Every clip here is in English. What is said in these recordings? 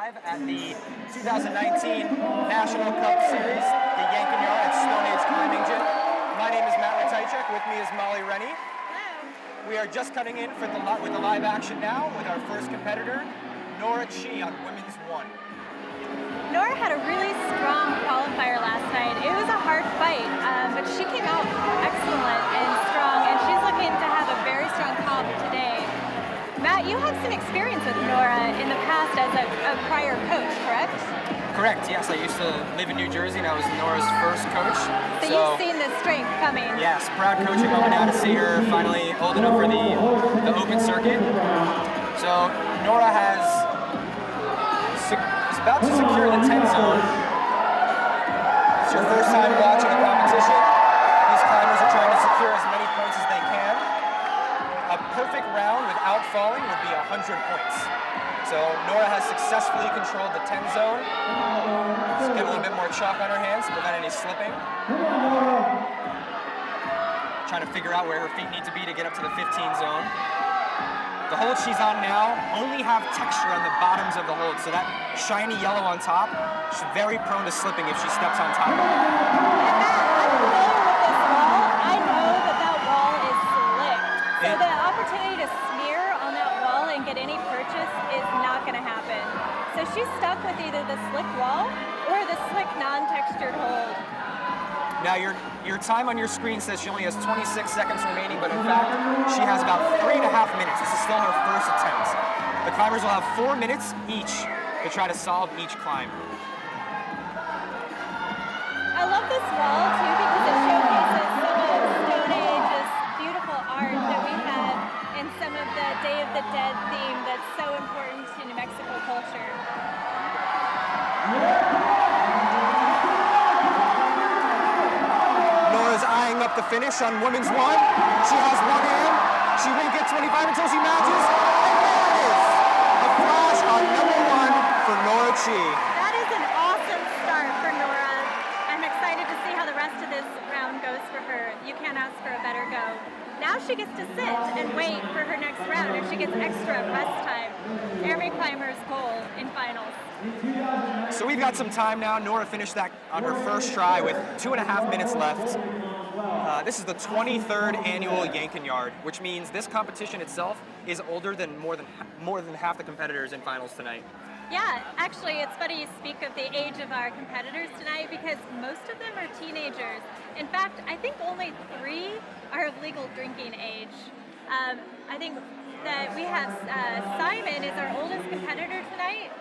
live at the 2019 National Cup Series, the Yank-N-Yard at Stone Age Climbing Gym. My name is Matt Ratajczyk, with me is Molly Rennie. Hello. We are just cutting in with the live action now with our first competitor, Nora Chi on Women's 1. Nora had a really strong qualifier last night. It was a hard fight, but she came out excellent and strong, and she's looking to have a very strong comp today. Matt, you have some experience with Nora in the past as a prior coach, correct? Correct, yes. I used to live in New Jersey and I was Nora's first coach. So you've seen the strength coming. Yes, proud coaching moment now to see her finally old enough for the open circuit. So Nora is about to secure the 10 zone. It's your first time watching a competition. These climbers are trying to secure as many points as they can. A perfect round without falling would be 100 points. So Nora has successfully controlled the 10 zone. Let's get a little bit more chalk on her hands to prevent any slipping. Trying to figure out where her feet need to be to get up to the 15 zone. The hold she's on now only have texture on the bottoms of the hold, so that shiny yellow on top, she's very prone to slipping if she steps on top of it. I know that wall is slick, so the opportunity to smear on that wall and get any purchase is not going to happen. So she's stuck with either the slick wall or the slick non-textured hold. Now your time on your screen says she only has 26 seconds remaining, but in fact she has about 3.5 minutes. This is still her first attempt. The climbers will have 4 minutes each to try to solve each climb. I love this wall too because it showcases some of Stone Age's beautiful art that we had and some of the Day of the Dead theme that's so important to New Mexico culture. Nora's eyeing up the finish on Women's 1. She has one hand. She won't get 25 until she matches. And there it is! A flash on number 1 for Nora Chi. That is an awesome start for Nora. I'm excited to see how the rest of this round goes for her. You can't ask for a better go. Now she gets to sit and wait for her next round, and she gets extra rest time. Every climber's goal in finals. So we've got some time now. Nora finished that on her first try with 2.5 minutes left. This is the 23rd annual Yank-N-Yard, which means this competition itself is older than more than half the competitors in finals tonight. Yeah, actually, it's funny you speak of the age of our competitors tonight because most of them are teenagers. In fact, I think only 3 are of legal drinking age. I think that we have Simon is our oldest competitor tonight,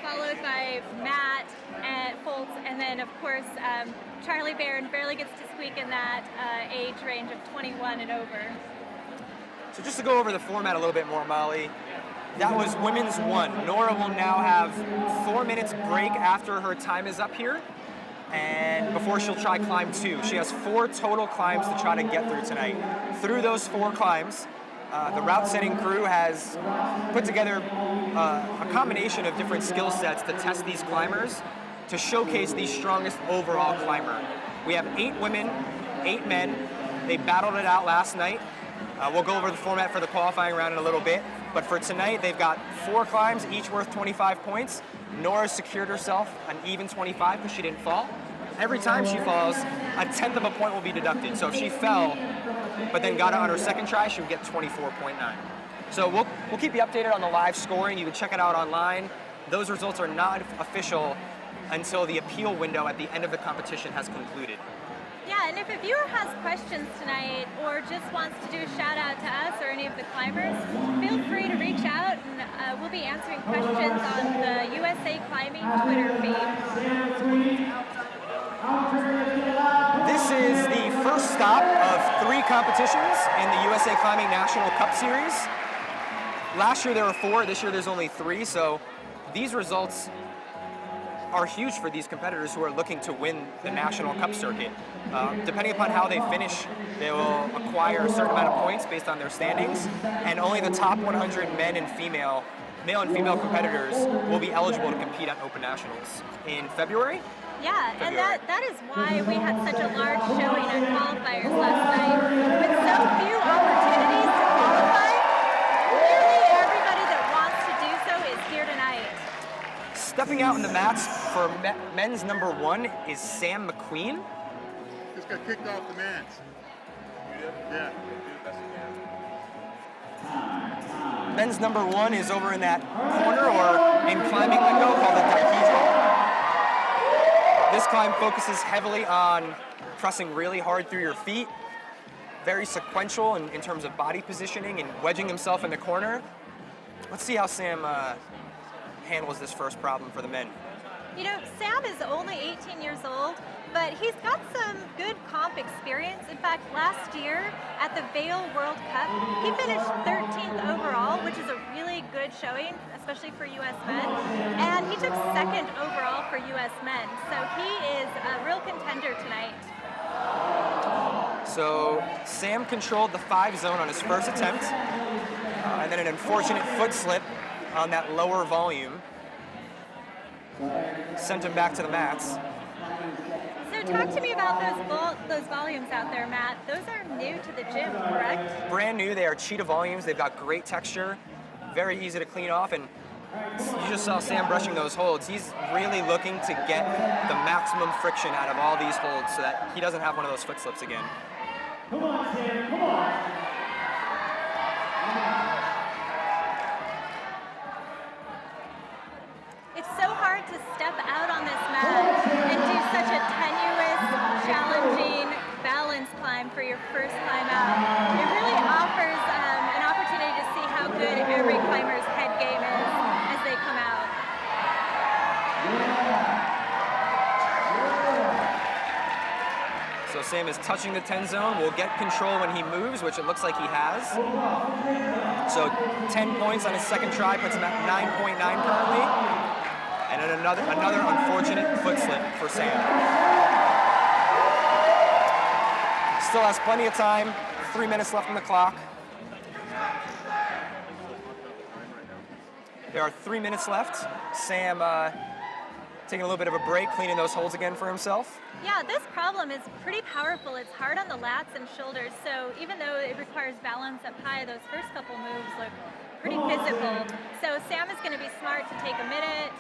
followed by Matt and Foltz, and then of course Charlie Barron barely gets to squeak in that age range of 21 and over. So just to go over the format a little bit more, Molly, that was Women's 1. Nora will now have 4 minutes break after her time is up here, and before she'll try climb 2. She has 4 total climbs to try to get through tonight. Through those 4 climbs, the route setting crew has put together a combination of different skill sets to test these climbers to showcase the strongest overall climber. We have 8 women, 8 men. They battled it out last night. We'll go over the format for the qualifying round in a little bit, but for tonight they've got 4 climbs, each worth 25 points. Nora secured herself an even 25 because she didn't fall. Every time she falls, a 1/10 of a point will be deducted. So if she fell, but then got it on her second try, she would get 24.9. So we'll keep you updated on the live scoring. You can check it out online. Those results are not official until the appeal window at the end of the competition has concluded. Yeah, and if a viewer has questions tonight or just wants to do a shout out to us or any of the climbers, feel free to reach out and we'll be answering questions on the USA Climbing Twitter feed. This is the first stop of 3 competitions in the USA Climbing National Cup Series. Last year there were 4, this year there's only 3, so these results are huge for these competitors who are looking to win the National Cup circuit. Depending upon how they finish, they will acquire a certain amount of points based on their standings, and only the top 100 male and female competitors will be eligible to compete at Open Nationals in February. Yeah, and that is why we had such a large showing on qualifiers last night. With so few opportunities to qualify, nearly everybody that wants to do so is here tonight. Stepping out in the mats for men's number 1 is Sam McQueen. Just got kicked off the mats. Yeah. Men's number 1 is over in that corner, or in climbing lingo called the dihedral. This climb focuses heavily on pressing really hard through your feet, very sequential in terms of body positioning and wedging himself in the corner. Let's see how Sam handles this first problem for the men. You know, Sam is only 18 years old, but he's got some good comp experience. In fact, last year at the Vail World Cup, he finished 13th overall, which is a really good showing, especially for U.S. men. And he took 2nd overall for U.S. men. So he is a real contender tonight. So Sam controlled the 5 zone on his first attempt, and then an unfortunate foot slip on that lower volume sent him back to the mats. So talk to me about those volumes out there, Matt. Those are new to the gym, correct? Brand new. They are cheetah volumes. They've got great texture, very easy to clean off, and you just saw Sam brushing those holds. He's really looking to get the maximum friction out of all these holds so that he doesn't have one of those foot slips again. Come on, Sam, come on. It's so hard to step out on this mat and do such a tenuous, challenging balance climb for your first climb out. It really offers an opportunity to see how good every climber's head game is as they come out. So Sam is touching the 10 zone. Will get control when he moves, which it looks like he has. So 10 points on his second try, puts him at 9.9 currently. And then another unfortunate foot slip for Sam. Still has plenty of time, 3 minutes left on the clock. There are 3 minutes left. Sam taking a little bit of a break, cleaning those holes again for himself. Yeah, this problem is pretty powerful. It's hard on the lats and shoulders, so even though it requires balance up high, those first couple moves look pretty physical. So Sam is going to be smart to take a minute,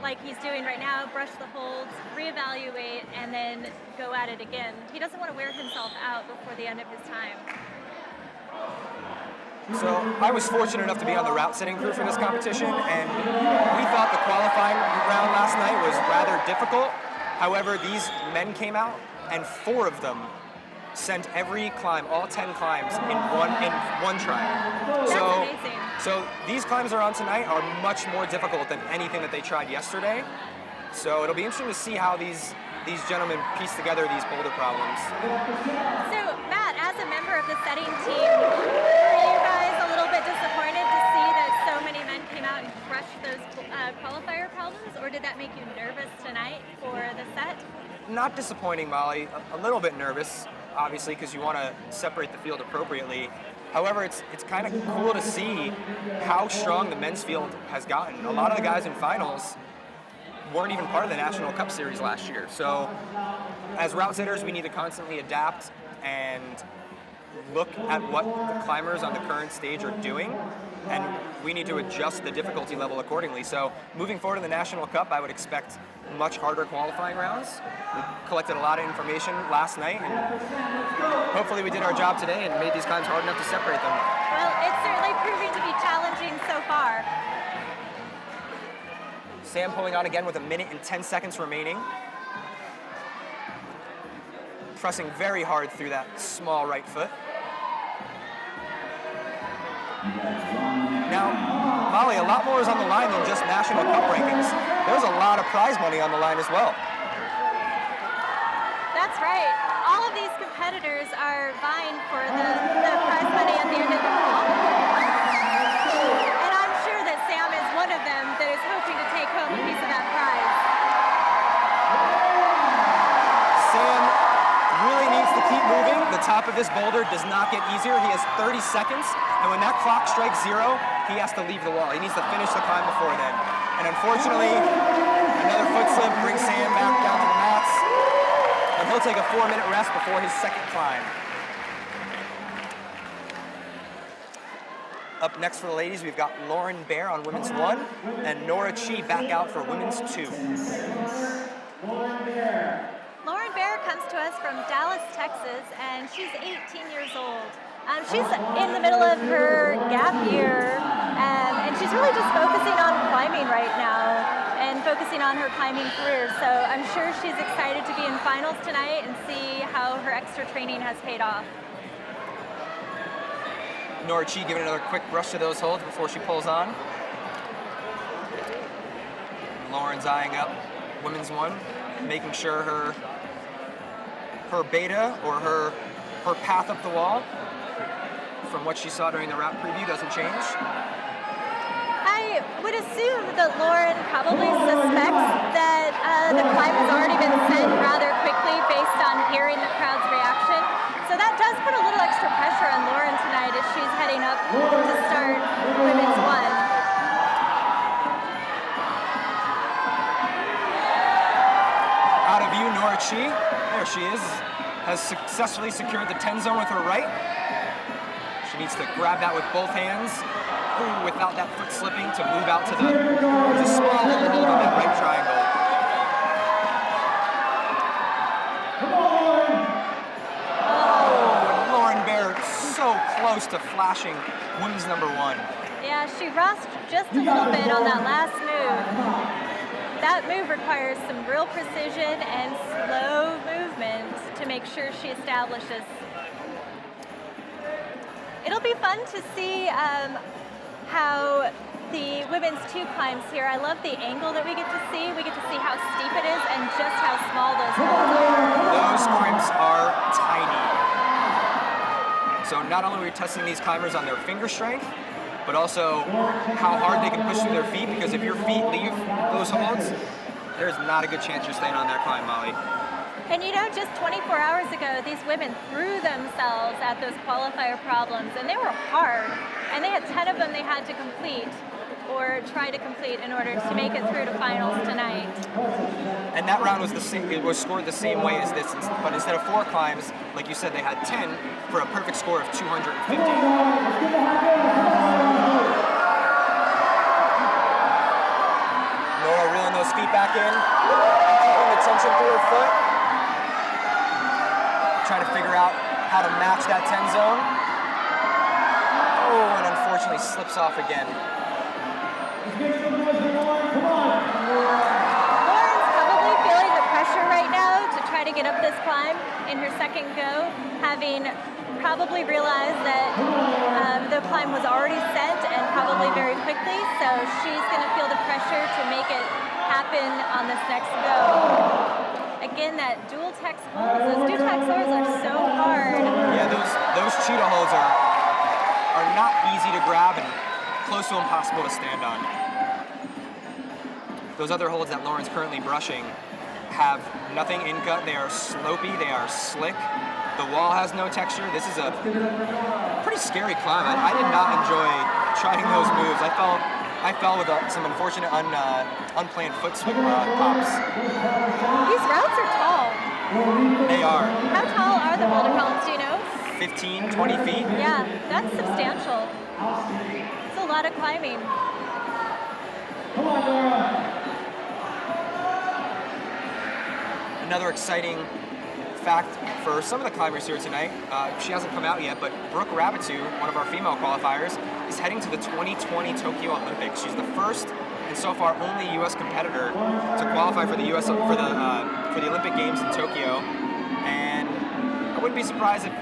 like he's doing right now, brush the holds, reevaluate, and then go at it again. He doesn't want to wear himself out before the end of his time. So I was fortunate enough to be on the route setting crew for this competition, and we thought the qualifying round last night was rather difficult. However, these men came out, and 4 of them sent every climb, all 10 climbs, in one try. That's amazing. So these climbs are on tonight are much more difficult than anything that they tried yesterday. So it'll be interesting to see how these gentlemen piece together these boulder problems. So Matt, as a member of the setting team, were you guys a little bit disappointed to see that so many men came out and crushed those qualifier problems, or did that make you nervous tonight for the set? Not disappointing, Molly. A little bit nervous, obviously, because you want to separate the field appropriately. However, it's kind of cool to see how strong the men's field has gotten. A lot of the guys in finals weren't even part of the National Cup Series last year. So as route setters, we need to constantly adapt and look at what the climbers on the current stage are doing, and we need to adjust the difficulty level accordingly. So moving forward in the National Cup, I would expect much harder qualifying rounds. We collected a lot of information last night, and hopefully we did our job today and made these climbs hard enough to separate them. Well, it's certainly proving to be challenging so far. Sam pulling on again with 1 minute and 10 seconds remaining. Pressing very hard through that small right foot. Now, Molly, a lot more is on the line than just National Cup rankings. There's a lot of prize money on the line as well. That's right. All of these competitors are vying for the prize money at the end of the call. And I'm sure that Sam is one of them that is hoping to take home a piece of that prize. Sam really needs to keep moving. The top of this boulder does not get easier. He has 30 seconds, and when that clock strikes 0, he has to leave the wall. He needs to finish the climb before then. And unfortunately, another foot slip brings Sam back down to the mats, and he'll take a 4-minute rest before his second climb. Up next for the ladies, we've got Lauren Bear on women's 1 and Nora Chi back out for women's 2. Lauren Bear comes to us from Dallas, Texas, and she's 18 years old. She's in the middle of her gap year, and she's really just focusing on climbing right now and focusing on her climbing career. So I'm sure she's excited to be in finals tonight and see how her extra training has paid off. Nora Chi giving another quick brush to those holds before she pulls on. Lauren's eyeing up women's 1, making sure her beta or her path up the wall from what she saw during the wrap preview doesn't change. I would assume that Lauren probably suspects that the climb has already been set rather quickly based on hearing the crowd's reaction. So that does put a little extra pressure on Lauren tonight as she's heading up to start women's 1. Out of view, Nora Chi, there she is, has successfully secured the 10 zone with her right. She needs to grab that with both hands. Ooh, without that foot slipping to move out to there's a small little hold on that right triangle. Oh, Lauren Bear so close to flashing women's number 1. Yeah, she rushed just a little bit on that last move. That move requires some real precision and slow movement to make sure she establishes. It'll be fun to see how the women's 2 climbs here. I love the angle that we get to see. We get to see how steep it is and just how small those holes are. Those crimps are tiny. So not only are we testing these climbers on their finger strength, but also how hard they can push through their feet, because if your feet leave those holds, there's not a good chance you're staying on that climb, Molly. And you know, just 24 hours ago, these women threw themselves at those qualifier problems, and they were hard. And they had 10 of them they had to complete, or try to complete, in order to make it through to finals tonight. And that round was the same. It was scored the same way as this, but instead of 4 climbs, like you said, they had 10 for a perfect score of 250. Nora reeling those feet back in, keeping the tension through her foot. Trying to figure out how to match that 10 zone. Oh, and unfortunately slips off again. Lauren's probably feeling the pressure right now to try to get up this climb in her second go, having probably realized that the climb was already set and probably very quickly, so she's going to feel the pressure to make it happen on this next go. Again, that dual text holds, those dual text holds are so hard. Yeah, those cheetah holds are not easy to grab and close to impossible to stand on. Those other holds that Lauren's currently brushing have nothing in cut. They are slopey, they are slick. The wall has no texture. This is a pretty scary climb. I did not enjoy trying those moves. I fell with some unfortunate unplanned foot pops. These routes are tall. They are. How tall are the boulder columns, do you know? 15, 20 feet. Yeah, that's substantial. It's a lot of climbing. Come on, Nora. Another exciting fact for some of the climbers here tonight, she hasn't come out yet, but Brooke Rabitu, one of our female qualifiers, is heading to the 2020 Tokyo Olympics. She's the first and so far only U.S. competitor to qualify for the Olympic Games in Tokyo. And I wouldn't be surprised if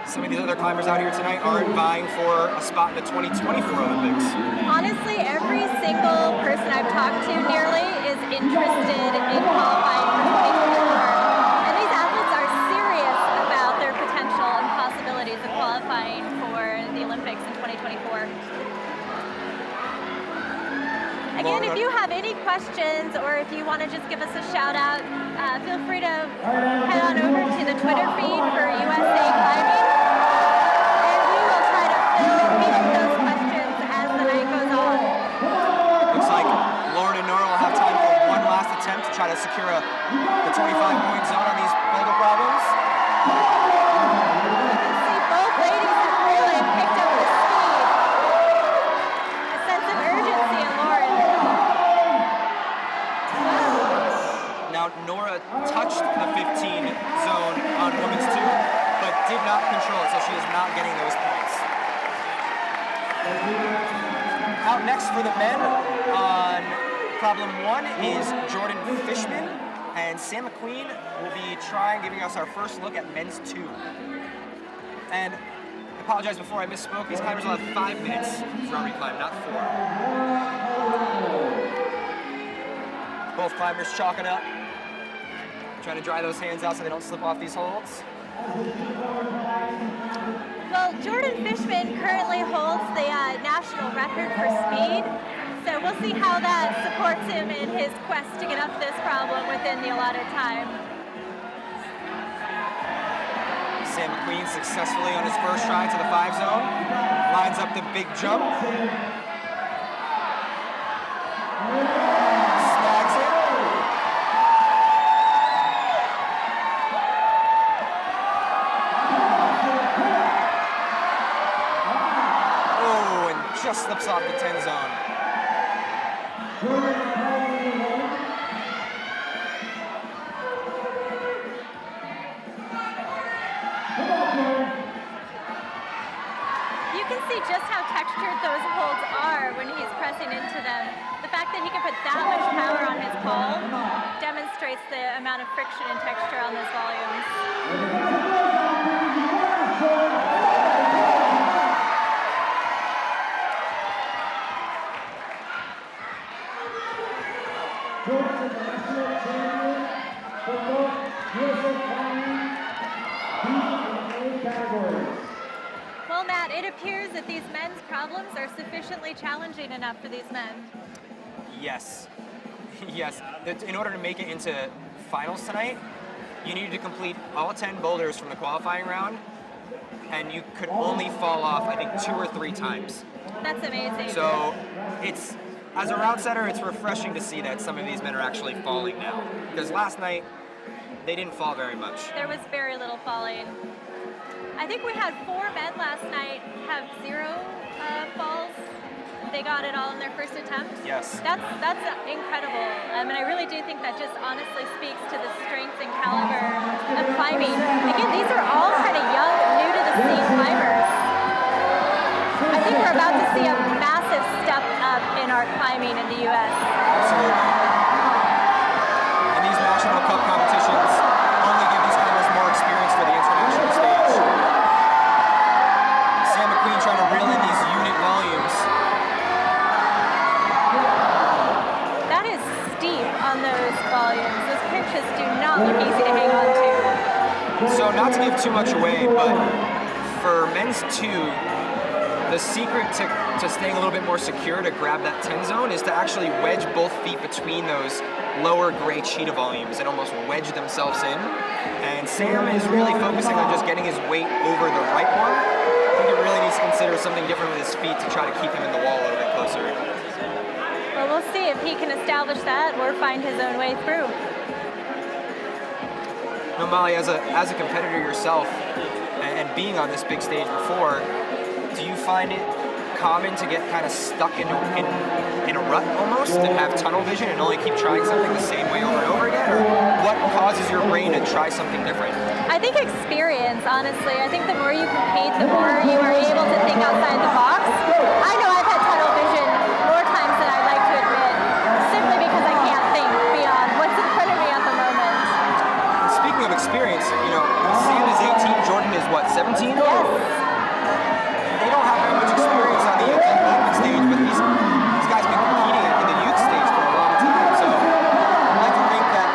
some of these other climbers out here tonight aren't vying for a spot in the 2024 Olympics. Honestly, every single person I've talked to nearly is interested in qualifying for 2024. And these athletes are serious about their potential and possibilities of qualifying for the Olympics in 2024. Again, if you have any questions or if you want to just give us a shout out, feel free to head on over to the Twitter feed for USA Climbing, and we will try to field those questions as the night goes on. Looks like Lauren and Nora will have time for one last attempt to try to secure the 25-point zone on these boulder problems. You can see both ladies have really picked up the speed. cannot control it, so she is not getting those points. Out next for the men on problem 1 is Jordan Fishman, and Sam McQueen will be giving us our first look at men's 2. And I apologize before I misspoke, these climbers will have 5 minutes for a reclimb, not 4. Both climbers chalking up, trying to dry those hands out so they don't slip off these holds. Well, Jordan Fishman currently holds the national record for speed, so we'll see how that supports him in his quest to get up this problem within the allotted time. Sam McQueen successfully on his first try to the 5 zone, lines up the big jump. Snags it. Oh, and just slips off the 10 zone. You can see just how textured those holds are when he's pressing into them. The fact that he can put that much power on his palm demonstrates the amount of friction and texture on those volumes. Well, Matt, it appears that these men's problems are sufficiently challenging enough for these men. Yes. Yes. In order to make it into finals tonight, you needed to complete all 10 boulders from the qualifying round, and you could only fall off, I think, 2 or 3 times. That's amazing. So it's, as a route setter, it's refreshing to see that some of these men are actually falling now. Because last night, they didn't fall very much. There was very little falling. I think we had 4 men last night have 0 falls. They got it all in their first attempt. Yes. That's incredible. And I really do think that just honestly speaks to the strength and caliber of climbing. Again, these are all kind of young, new to the scene climbers. I think we're about to see a massive step up in our climbing in the U.S. Absolutely. And these national cup competitions only give these climbers more experience for the international stage. Sam McQueen trying to reel in these unit volumes. That is steep on those volumes. Those pitches do not look easy to hang on to. So not to give too much away, but for men's 2, the secret to staying a little bit more secure to grab that 10 zone is to actually wedge both feet between those lower gray cheetah volumes and almost wedge themselves in. And Sam is really focusing on just getting his weight over the right one. I think he really needs to consider something different with his feet to try to keep him in the wall a little bit closer. Well, we'll see if he can establish that or find his own way through. Now, Molly, as a competitor yourself and being on this big stage before, do you find it common to get kind of stuck in a rut almost and have tunnel vision and only keep trying something the same way over and over again? Or what causes your brain to try something different? I think experience, honestly. I think the more you compete, the more you are able to think outside the box. I know I've had tunnel vision more times than I'd like to admit, simply because I can't think beyond what's in front of me at the moment. And speaking of experience, you know, Sam is 18, Jordan is what, 17? Yes. They don't have very much experience on the open stage, but these guys have been competing in the youth stage for a long time. So I like to think that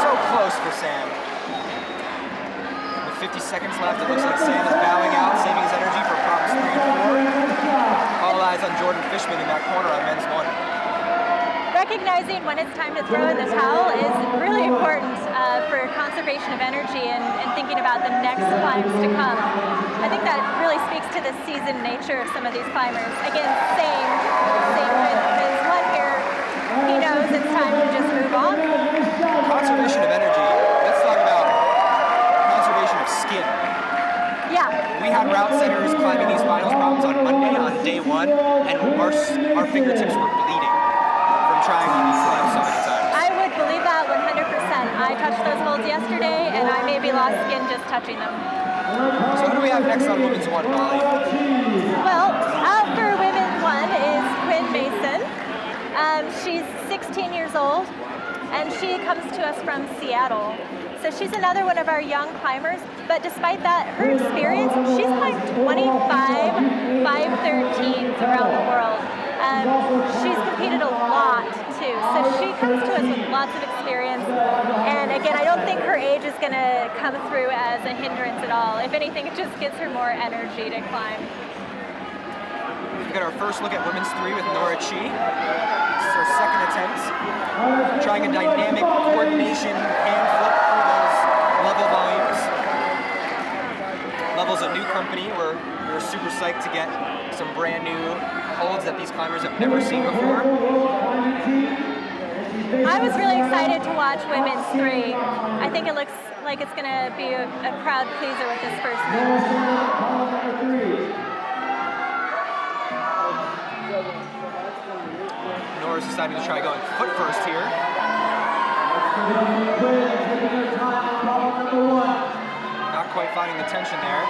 so close for Sam. With 50 seconds left, it looks like Sam is bowing out, saving his energy for problems 3 and 4. All eyes on Jordan Fishman in that corner on men's 1. Recognizing when it's time to throw in the towel is really important for conservation of energy and thinking about the next climbs to come. I think that really speaks to the seasoned nature of some of these climbers. Again, same with his one here. He knows it's time to just move on. Conservation of energy. Let's talk about conservation of skin. Yeah. We had route setters climbing these finals problems on Monday on day 1, and our fingertips were bleeding from trying these climbs so many times. I would believe that 100%. I touched those holds yesterday, and I maybe lost skin just touching them. So who do we have next on women's one, Molly? Well, out for women's one is Quinn Mason. She's 16 years old, and she comes to us from Seattle. So she's another one of our young climbers, but despite that, her experience, she's climbed 25 513s around the world. She's competed a lot too, so she comes to us with lots of experience. And again, I don't think her age is going to come through as a hindrance at all. If anything, it just gives her more energy to climb. We've got our first look at women's 3 with Nora Chi. This is her second attempt. Trying a dynamic coordination hand flip through those level volumes. Level's a new company. We're super psyched to get some brand new holds that these climbers have never seen before. I was really excited to watch women's 3. I think it looks like it's going to be a crowd pleaser with this first move. Nora's deciding to try going foot first here. Not quite finding the tension there.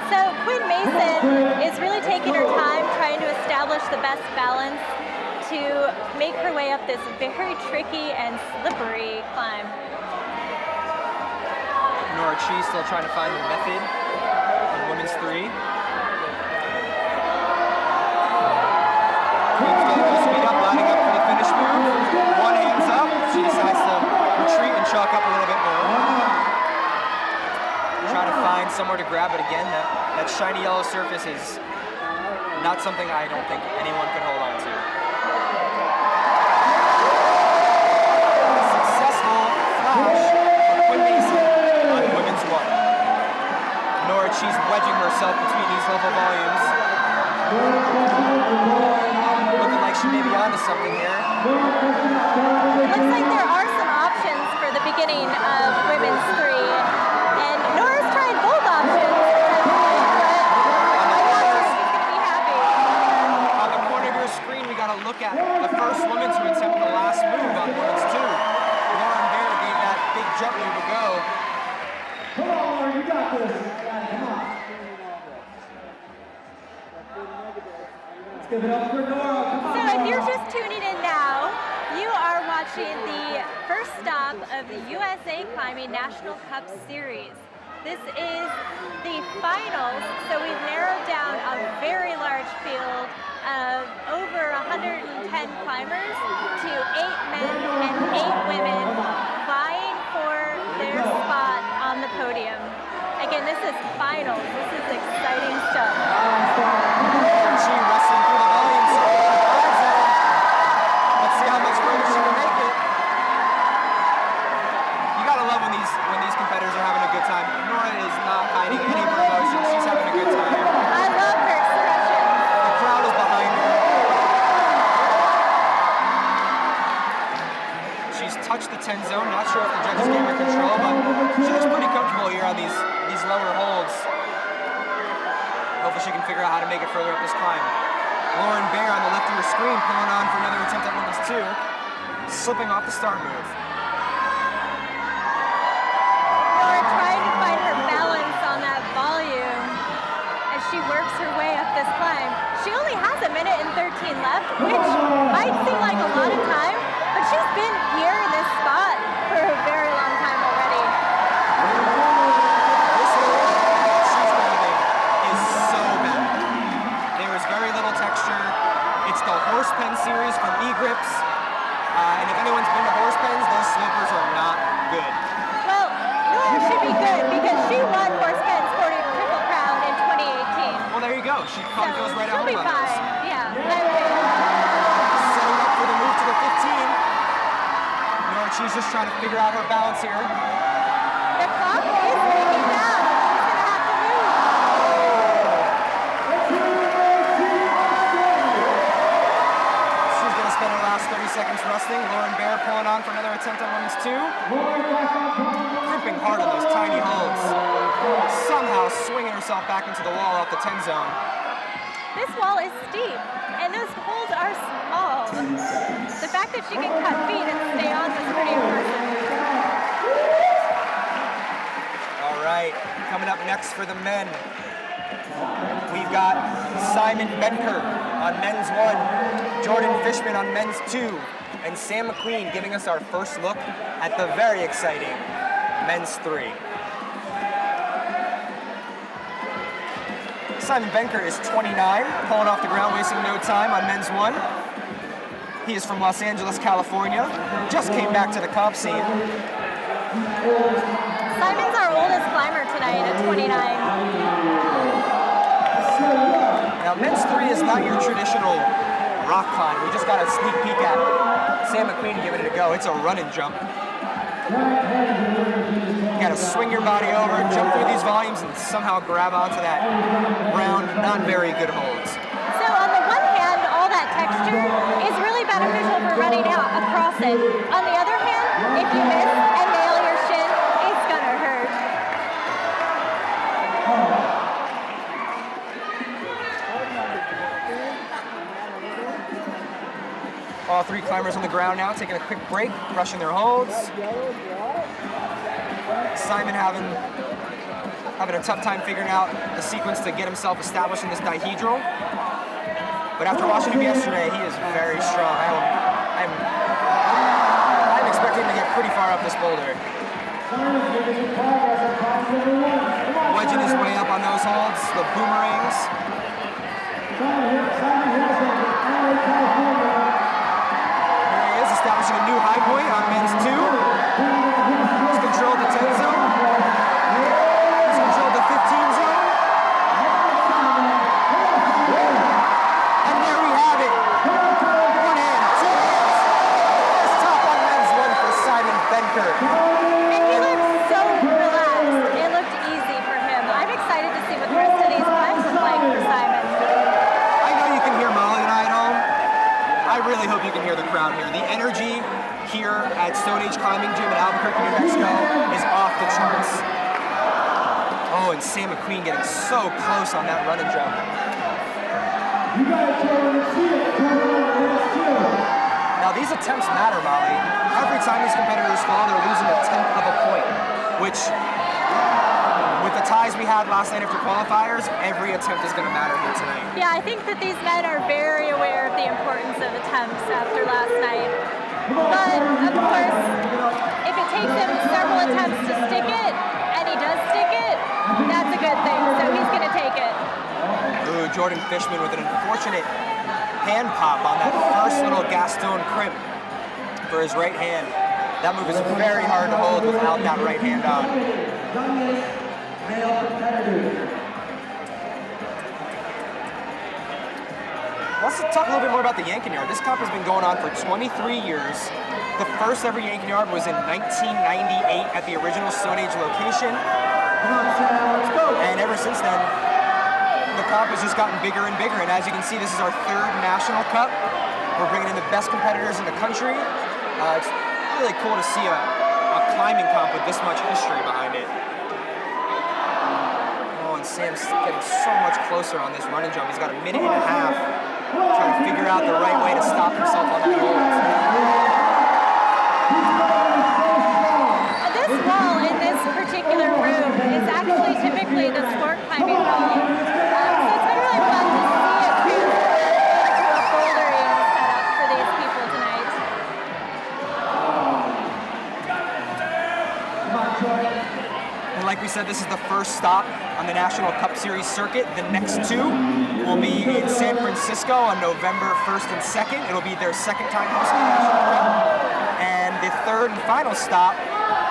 So Quinn Mason is really taking her time trying to establish the best balance to make her way up this very tricky and slippery climb. Nora Chi still trying to find the method in women's 3. Quinn's getting her speed up, lining up for the finish move. One hand's up. She decides to retreat and chalk up a little bit more. Trying to find somewhere to grab it again. That shiny yellow surface is not something I don't think anyone could hold on to. Successful flash for Quinn Mason on women's 1. Nora Chi's wedging herself between these level volumes. Looking like she may be onto something here. Looks like there are some options for the beginning of women's 3. And Nora's tried both options. On the corner of your screen, we got to look at the first woman to attempt the last move on women's 2. Lauren Bear gave that big jump move a go. Come on, Lauren, you got this. Come on. Let's give it up for Nora. Come on, So if you're Nora. just tuning in now, you are watching the first stop of the USA Climbing National Cup Series. This is the finals, so we've narrowed down a very large field of over 110 climbers to 8 men and 8 women vying for their spot on the podium. Again, this is finals. This is exciting stuff. She wrestling through the volumes. Let's see how much further she can make it. You gotta love when these competitors are having a good time. Nora is not hiding any of her emotions. She's having a good time. I love her expression. The crowd is behind her. She's touched the 10 zone. Not sure if the judges gave her control, but she looks pretty comfortable here on these lower holds. Hopefully she can figure out how to make it further up this climb. Lauren Bear on the left of your screen pulling on for another attempt at women's 2. Slipping off the start move. Nora trying to find her balance on that volume as she works her way up this climb. She only has 1 minute and 13 left, which might seem like a lot of time, but she's been here in this spot for a very long time already. This area that she's climbing is so bad. There is very little texture. It's the horse pen series from E-Grips. And if anyone's been to horse pens, those slopers are not good. Well, Nora should be good because she won Horse Pen's 40 Triple Crown in 2018. Well, there you go. She probably goes right at she'll be home on fine. those. Yeah. Setting up for the move to the 15. Nora Chi's just trying to figure out her balance here. The clock is ticking down. She's going to have to move. She's going to spend her last 30 seconds resting. Lauren Bear pulling on for another attempt on women's 2. Gripping hard on those tiny holds. Somehow swinging herself back into the wall off the 10 zone. This wall is steep, and those holds are small. The fact that she can cut feet and stay on was pretty impressive. tonight. Coming up next for the men, we've got Simon Benker on men's 1, Jordan Fishman on men's 2, and Sam McQueen giving us our first look at the very exciting men's 3. Simon Benker is 29, pulling off the ground, wasting no time on men's 1. He is from Los Angeles, California. Just came back to the comp scene. Simon's our oldest climber tonight at 29. Now, men's 3 is not your traditional rock climb. We just got a sneak peek at Sam McQueen giving it a go. It's a run and jump. You gotta swing your body over, jump through these volumes, and somehow grab onto that round, not very good holds. So on the one hand, all that texture is really beneficial for running out across it. On the other hand, if you miss and nail your shin, it's gonna hurt. All 3 climbers on the ground now, taking a quick break, brushing their holds. Simon having a tough time figuring out the sequence to get himself established in this dihedral. But after watching him yesterday, he is very strong. I'm expecting him to get pretty far up this boulder. Wedging his way up on those holds, the boomerangs. There he is, establishing a new high point on men's 2. He's controlled the 10 zone. He's controlled the 15 zone. And there we have it. 1 hand, 2 hands. First top on men's 1 for Simon Benker. And he looked so relaxed. It looked easy for him. I'm excited to see what the rest of these climbs look like for Simon. I know you can hear Molly and I at home. I really hope you can hear the crowd here. The energy here at Stone Age Climbing Gym in Albuquerque, New Mexico is off the charts. Oh, and Sam McQueen getting so close on that run and jump. Now these attempts matter, Molly. Every time these competitors fall, they're losing a tenth of a point, which with the ties we had last night after qualifiers, every attempt is going to matter here tonight. Yeah, I think that these men are very aware of the importance of attempts after last night. But, of course, if it takes him several attempts to stick it, and he does stick it, that's a good thing, so he's going to take it. Ooh, Jordan Fishman with an unfortunate hand pop on that first little Gaston crimp for his right hand. That move is very hard to hold without that right hand on. Let's talk a little bit more about the Yank-N-Yard. This comp has been going on for 23 years. The first ever Yank-N-Yard was in 1998 at the original Stone Age location. And ever since then, the comp has just gotten bigger and bigger. And as you can see, this is our 3rd National Cup. We're bringing in the best competitors in the country. It's really cool to see a climbing comp with this much history behind it. And Sam's getting so much closer on this run and jump. He's got a minute and a half trying to figure out the right way to stop himself on that hold. This wall in this particular room is actually typically the sport climbing wall. So it's been really fun to see it transfer into a bouldering setup for these people tonight. And like we said, this is the first stop on the National Cup Series circuit. The next 2 will be in San Francisco on November 1st and 2nd. It'll be their 2nd time hosting the National Cup. And the 3rd and final stop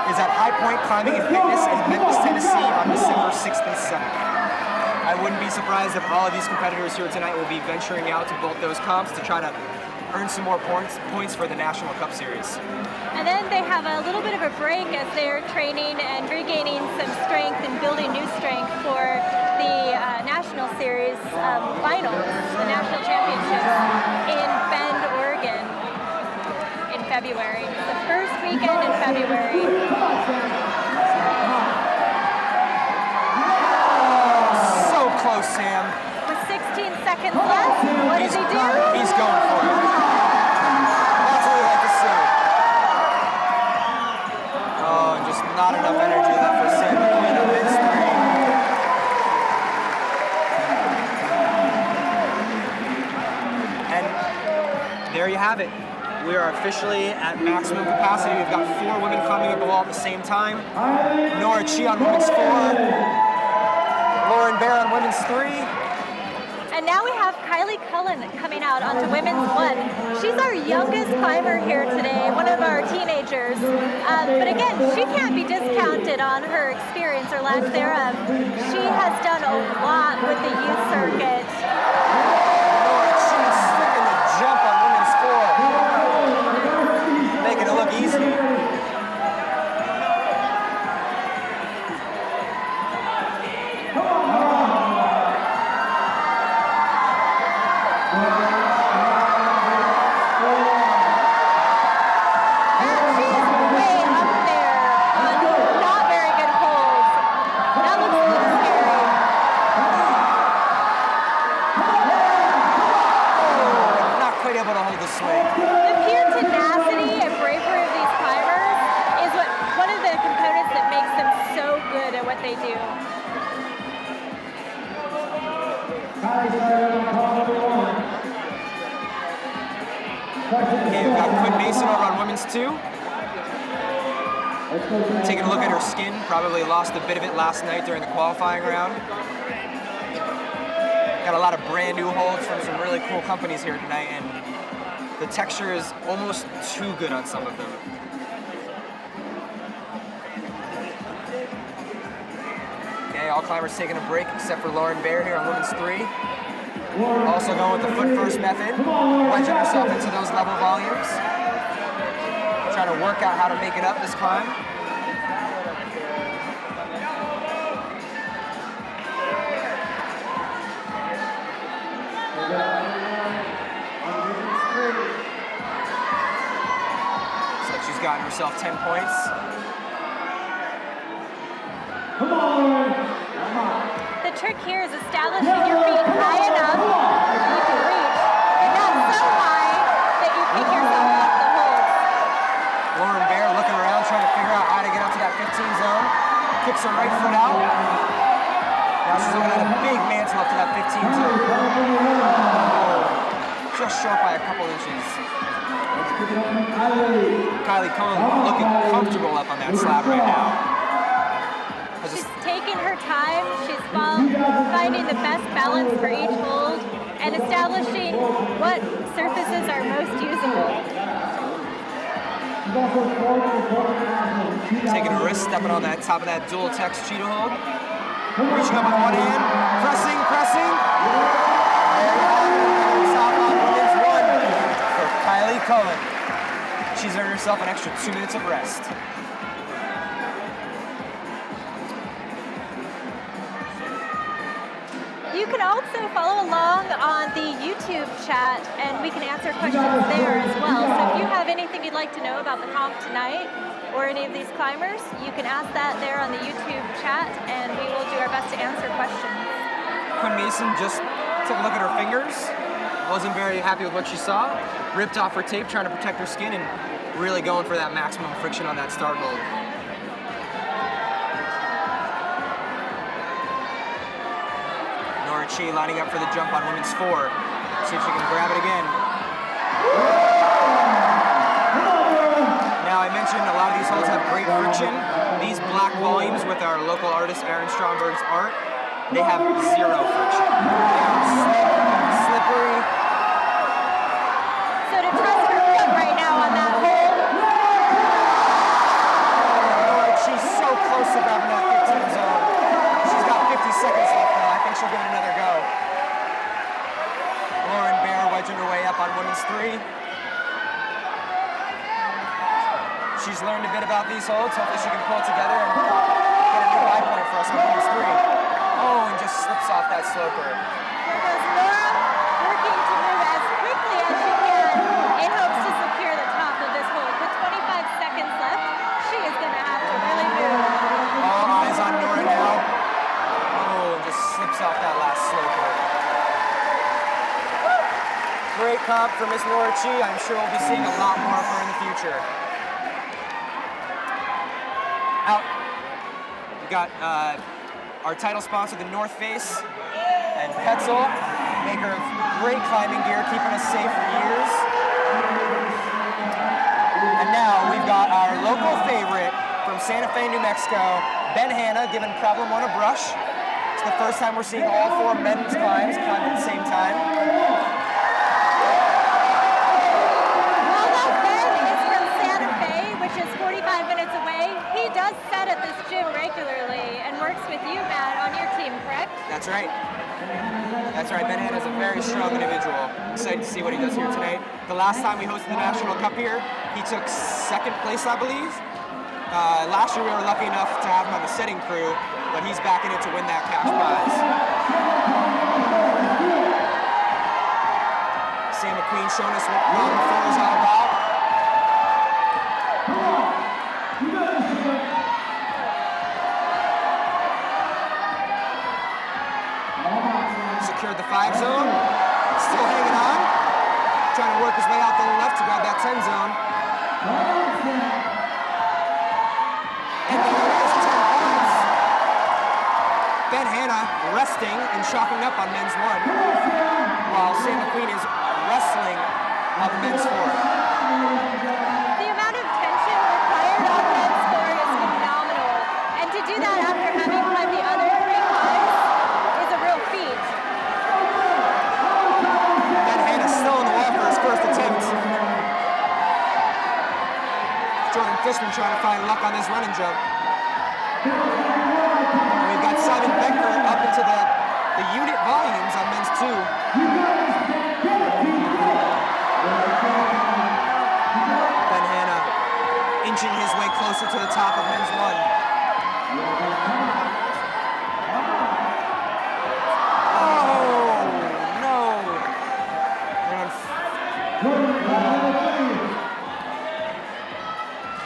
is at High Point Climbing and Fitness in Memphis, Tennessee on December 6th and 7th. I wouldn't be surprised if all of these competitors here tonight will be venturing out to both those comps to try to earn some more points for the National Cup Series. And then they have a little bit of a break as they're training and regaining some strength and building new strength for the National Series finals, the National Championships in Bend, Oregon in February. The first weekend in February. So close, Sam. With 16 seconds left, what does he do? He's going for it. That's what we like to see. Oh, and just not enough energy left for Sam McQueen on this there you have it. We are officially at maximum capacity. We've got 4 women climbing up the wall at the same time. Nora Chi on women's 4. Lauren Bear on women's 3. And now we have Kylie Cullen coming out onto women's 1. She's our youngest climber here today, one of our teenagers. But again, she can't be discounted on her experience or lack thereof. She has done a lot with the youth circuit. Nora Chi sticking the jump on women's 4. Making it look easy. Taking a look at her skin, probably lost a bit of it last night during the qualifying round. Got a lot of brand new holds from some really cool companies here tonight, and the texture is almost too good on some of them. Okay, all climbers taking a break except for Lauren Bear here on women's 3. Also going with the foot first method, wedging herself into those level volumes. Trying to work out how to make it up this climb. So she's gotten herself 10 points. Come on. The trick here is establishing your feet high enough that you can reach, but not so high that you pick yourself off the holds. Lauren Bear looking around, trying to figure out how to get up to that 15 zone. Kicks her right foot out. Now she's looking at a big mantle up to that 15 zone. Oh, just short by a couple inches. Kylie Cullen looking comfortable up on that slab right now. She's taking her time. She's finding the best balance for each hold and establishing what surfaces are most usable. Taking a risk, stepping on that top of that dual text cheetah hold. Reaching up on one hand, pressing. Top on women's 1 for Kylie Cullen. She's earned herself an extra 2 minutes of rest. You can also follow along on the YouTube chat, and we can answer questions there as well. So if you have anything you'd like to know about the comp tonight or any of these climbers, you can ask that there on the YouTube chat, and we will do our best to answer questions. Quinn Mason just took a look at her fingers, wasn't very happy with what she saw, ripped off her tape trying to protect her skin, and really going for that maximum friction on that start hold. Nora Chi lining up for the jump on women's 4. See if she can grab it again. Now I mentioned a lot of these holds have great friction. These black volumes with our local artist Aaron Stromberg's art, they have 0 friction. They are slippery. So to trust her foot right now on that hold. Nora Chi's so close to grabbing that 15 zone. She's got 50 seconds left now. I think she'll give it another go. Lauren Bear wedging her way up on women's 3. She's learned a bit about these holds. Hopefully she can pull it together and get a new high point for us on women's 3. Oh, and just slips off that sloper. Here goes Laura, working to move as quickly as she can in hopes to secure the top of this hold. With 25 seconds left, she is going to have to really move. All eyes on Nora now. Oh, and just slips off that last sloper. Great comp for Miss Nora Chi. I'm sure we'll be seeing a lot more of her in the future. Out. We got our title sponsor, the North Face, and Petzl, maker of great climbing gear, keeping us safe for years. Santa Fe, New Mexico. Ben Hanna giving problem on a brush. It's the first time we're seeing all 4 men's climbs climb at the same time. Although Ben is from Santa Fe, which is 45 minutes away, he does set at this gym regularly and works with you, Matt, on your team, correct? That's right. That's right. Ben Hanna is a very strong individual. Excited to see what he does here tonight. The last time we hosted the National Cup here, he took 2nd place, I believe. Last year we were lucky enough to have him on the setting crew, but he's back in it to win that cash prize. Sam McQueen showing us what round 4 is all about. Secured the 5 zone, still hanging on, trying to work his way out the left to grab that 10 zone. And there is 10 points. Ben Hanna resting and chalking up on men's 1, while Sam McQueen is wrestling on the men's 4. The amount of tension required on men's 4 is phenomenal, and to do that after having climbed the other 3 climbs is a real feat. Ben Hanna still in the wall for his first attempt. Jordan Fishman trying to find luck on this run and jump. And we've got Simon Becker up into the unit volumes on men's 2. Ben Hanna inching his way closer to the top of men's 1.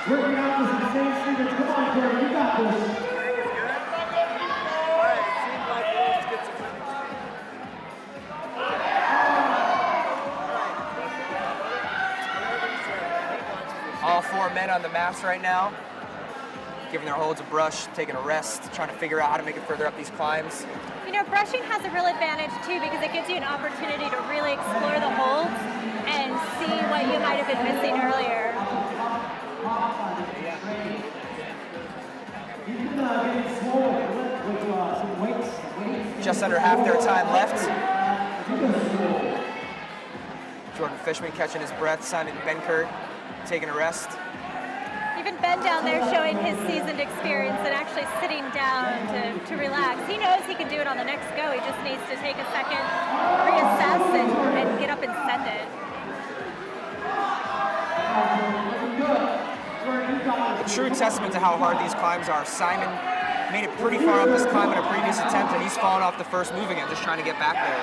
Working out this insane Stevens. Come on, Corey, you got this. All 4 men on the mats right now, giving their holds a brush, taking a rest, trying to figure out how to make it further up these climbs. You know, brushing has a real advantage too because it gives you an opportunity to really explore the holds and see what you might have been missing earlier. Just under half their time left. Jordan Fishman catching his breath, Simon Benkert taking a rest. Even Ben down there showing his seasoned experience and actually sitting down to relax. He knows he can do it on the next go. He just needs to take a second, reassess, and get up and send it. A true testament to how hard these climbs are. Simon made it pretty far up this climb in a previous attempt, and he's fallen off the first move again, just trying to get back there.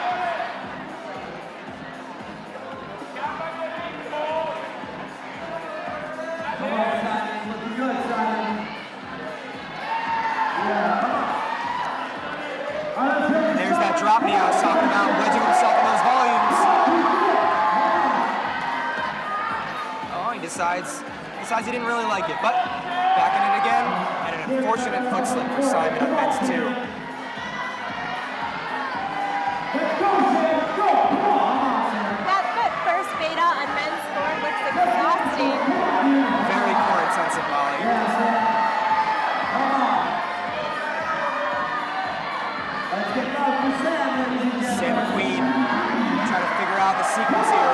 There's that drop knee I was talking about, wedging himself in those volumes. Oh, he decides he didn't really like it, but back in it again, and an unfortunate foot slip for Simon on men's 2. That foot first beta on men's 4 looks exhausting. Very core intensive, Molly. Sam McQueen trying to figure out the sequence here.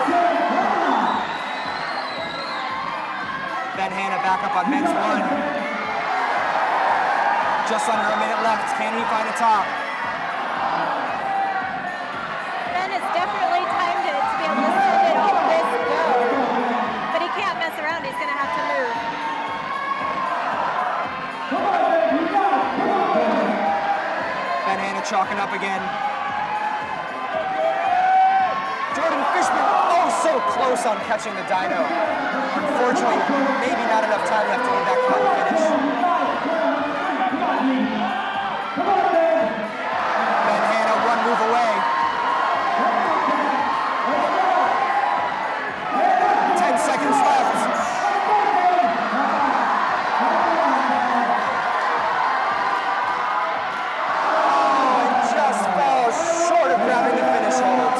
Ben Hanna back up on men's 1. Just under a minute left. Can he find a top? Ben has definitely timed it to be able to send it on this go. But he can't mess around. He's going to have to move. Ben Hanna chalking up again. Jordan Fishman, oh so close on catching the dyno. Unfortunately, maybe not enough time left to get that climb finish. Ben Hanna 1 move away. 10 seconds left. Oh, and just falls short of grabbing the finish hold.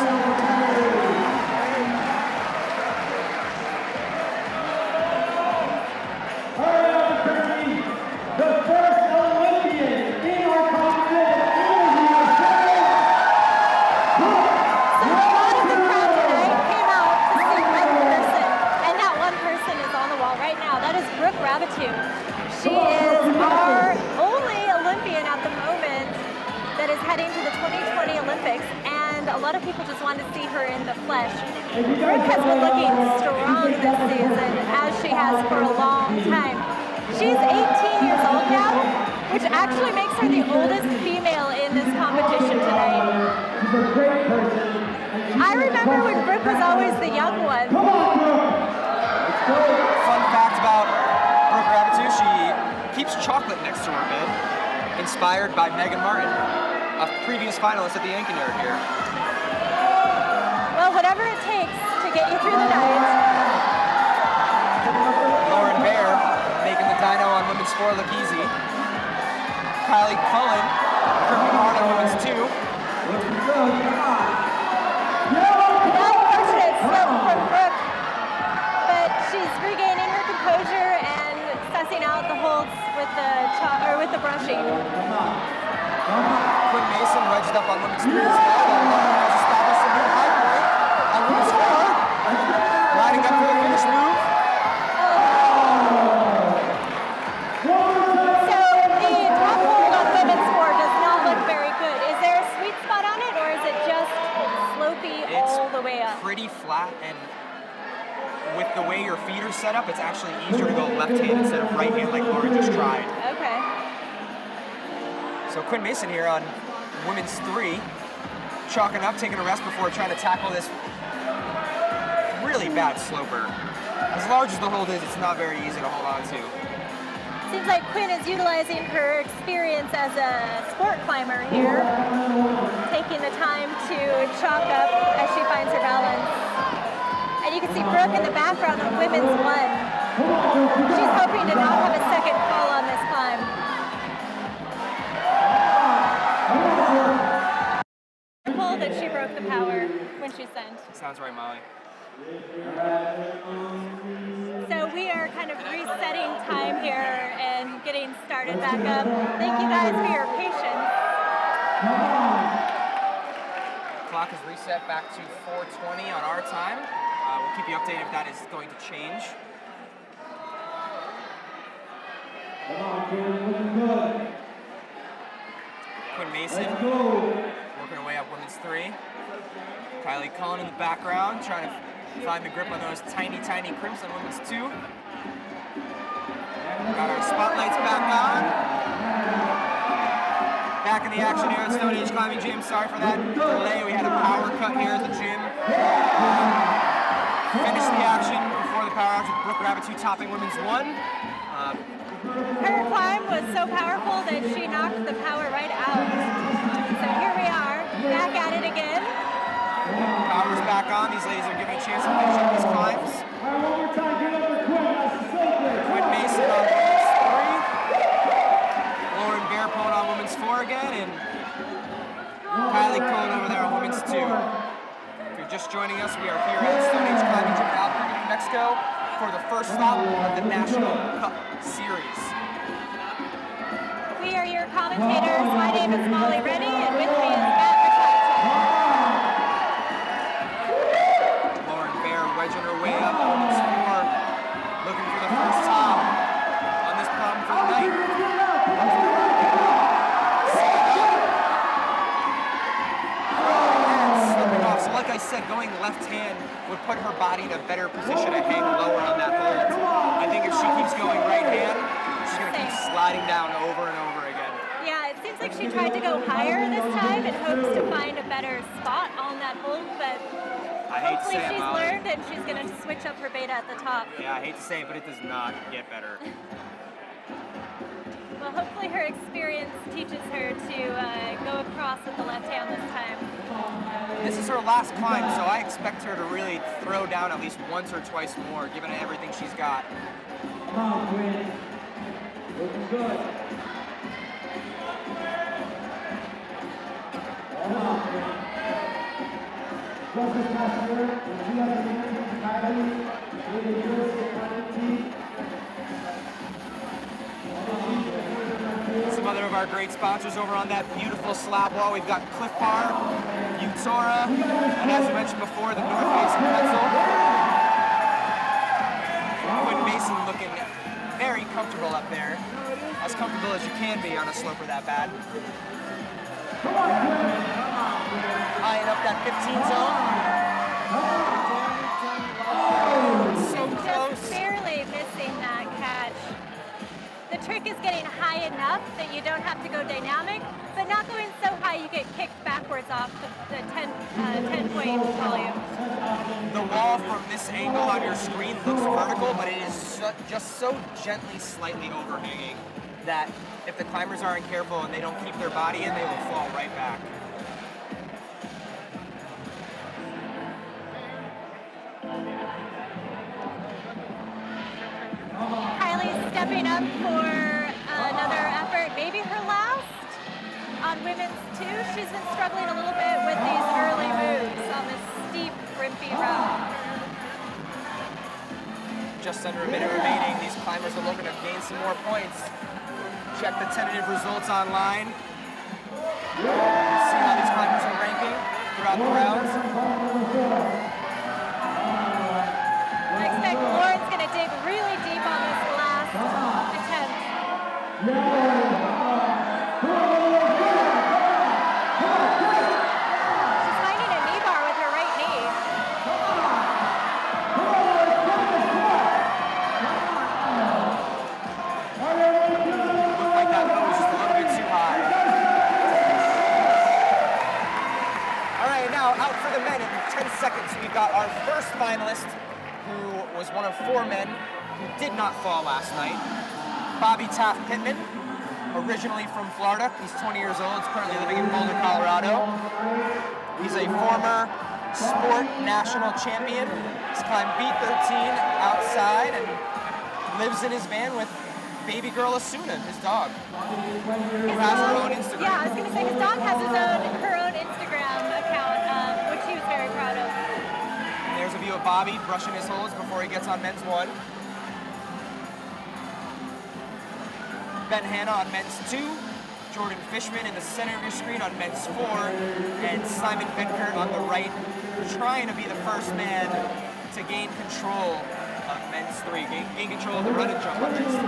people just want to see her in the flesh. Brooke has been looking strong this season, as she has for a long time. She's 18 years old now, which actually makes her the oldest female in this competition tonight. I remember when Brooke was always the young one. Fun fact about Brooke Rabbit, she keeps chocolate next to her bed, inspired by Megan Martin, a previous finalist at the Yank-N-Yard here. Well, whatever it takes to get you through the night. Lauren Bear making the dyno on women's 4 look easy. Kylie Cullen tripping hard on women's 2. Unfortunate slip from Brooke, but she's regaining her composure and sussing out the holds with the brushing. Quinn Mason wedged up on women's 3 as well. Has established a new high point on women's 4. Lining up for the finish move. So the drop hold on women's 4 does not look very good. Is there a sweet spot on it, or is it just slopey all the way up? It's pretty flat, and with the way your feet are set up, it's actually easier to go left hand instead of right hand like Lauren just tried. Okay. So Quinn Mason here on women's 3, chalking up, taking a rest before trying to tackle this really bad sloper. As large as the hold is, it's not very easy to hold on to. Seems like Quinn is utilizing her experience as a sport climber here, taking the time to chalk up as she finds her balance. And you can see Brooke in the background on women's 1. She's hoping to not have a second fall on this climb. That she broke the power when she sent. Sounds right, Molly. So we are kind of resetting time here and getting started back up. Thank you guys for your patience. Clock is reset back to 4:20 on our time. We'll keep you updated if that is going to change. Quinn Mason working her way up women's 3. Kylie Cullen in the background, trying to find the grip on those tiny, tiny crimps on women's 2. Got our spotlights back on. Back in the action here at Stone Age Climbing Gym. Sorry for that delay. We had a power cut here at the gym. Finished the action before the power outage with Brooke Rabbit 2 topping women's 1. Her climb was so powerful that she knocked the power right out. So here we are, back at it again. Power's back on. These ladies are given a chance to finish up these climbs. Quinn Mason on women's 3. Lauren Bear on women's 4 again, and Kylie Cullen over there on women's 2. If you're just joining us, we are here at Stone Age Climbing Gym in Albuquerque, New Mexico, for the first stop of the National Cup Series. We are your commentators. My name is Molly Reddy, and with me is Matt McClatchy. Lauren Bear wedging her way up on women's 4, looking for the first top on this problem for the night. So like I said, going left hand would put her body in a better position to hang lower on that hold. I think if she keeps going right hand, she's going to keep sliding down over and over again. Yeah, it seems like she tried to go higher this time in hopes to find a better spot on that hold, but hopefully she's learned and she's going to switch up her beta at the top. Yeah, I hate to say it, but it does not get better. Well, hopefully her experience teaches her to go across with the left hand this time. This is her last climb, so I expect her to really throw down at least once or twice more, given everything she's got. Come on, Quinn. Looking good. Come on, Quinn. Justice Pastor, the 200 meters to Kylie, with the USA Some other of our great sponsors over on that beautiful slab wall. We've got Cliff Bar, Utora, and as we mentioned before, the North Face and Pencil. Quinn Mason looking very comfortable up there. As comfortable as you can be on a sloper that bad. eyeing up that 15 zone. So close. Just barely missing that catch. The trick is getting high enough that you don't have to go dynamic, but not going so high you get kicked backwards off the 10-point volume. The wall from this angle on your screen looks vertical, but it is just so gently, slightly overhanging that if the climbers aren't careful and they don't keep their body in, they will fall right back. Kylie's stepping up for another effort, maybe her last on women's two. She's been struggling a little bit with these early moves on this steep, rimpy route. Just under a minute remaining. These climbers are looking to gain some more points. Check the tentative results online. See how these climbers are ranking throughout the rounds. I expect Lauren's going to dig really deep on this last attempt. She's finding a knee bar with her right knee. Looked like that low was just a little bit too high. All right, now out for the men in 10 seconds. We've got our first finalist, who was one of 4 men who did not fall last night. Bobby Taft Pittman, originally from Florida. He's 20 years old, is currently living in Boulder, Colorado. He's a former sport national champion. He's climbed B13 outside and lives in his van with baby girl Asuna, his dog, who has her own Instagram. Yeah, I was going to say his dog has her own Instagram account, which he was very proud of. And there's a view of Bobby brushing his holds before he gets on men's 1. Ben Hanna on men's 2. Jordan Fishman in the center of your screen on men's 4. And Simon Benkert on the right, trying to be the first man to gain control of men's 3. Gain control of the run and jump on men's 3.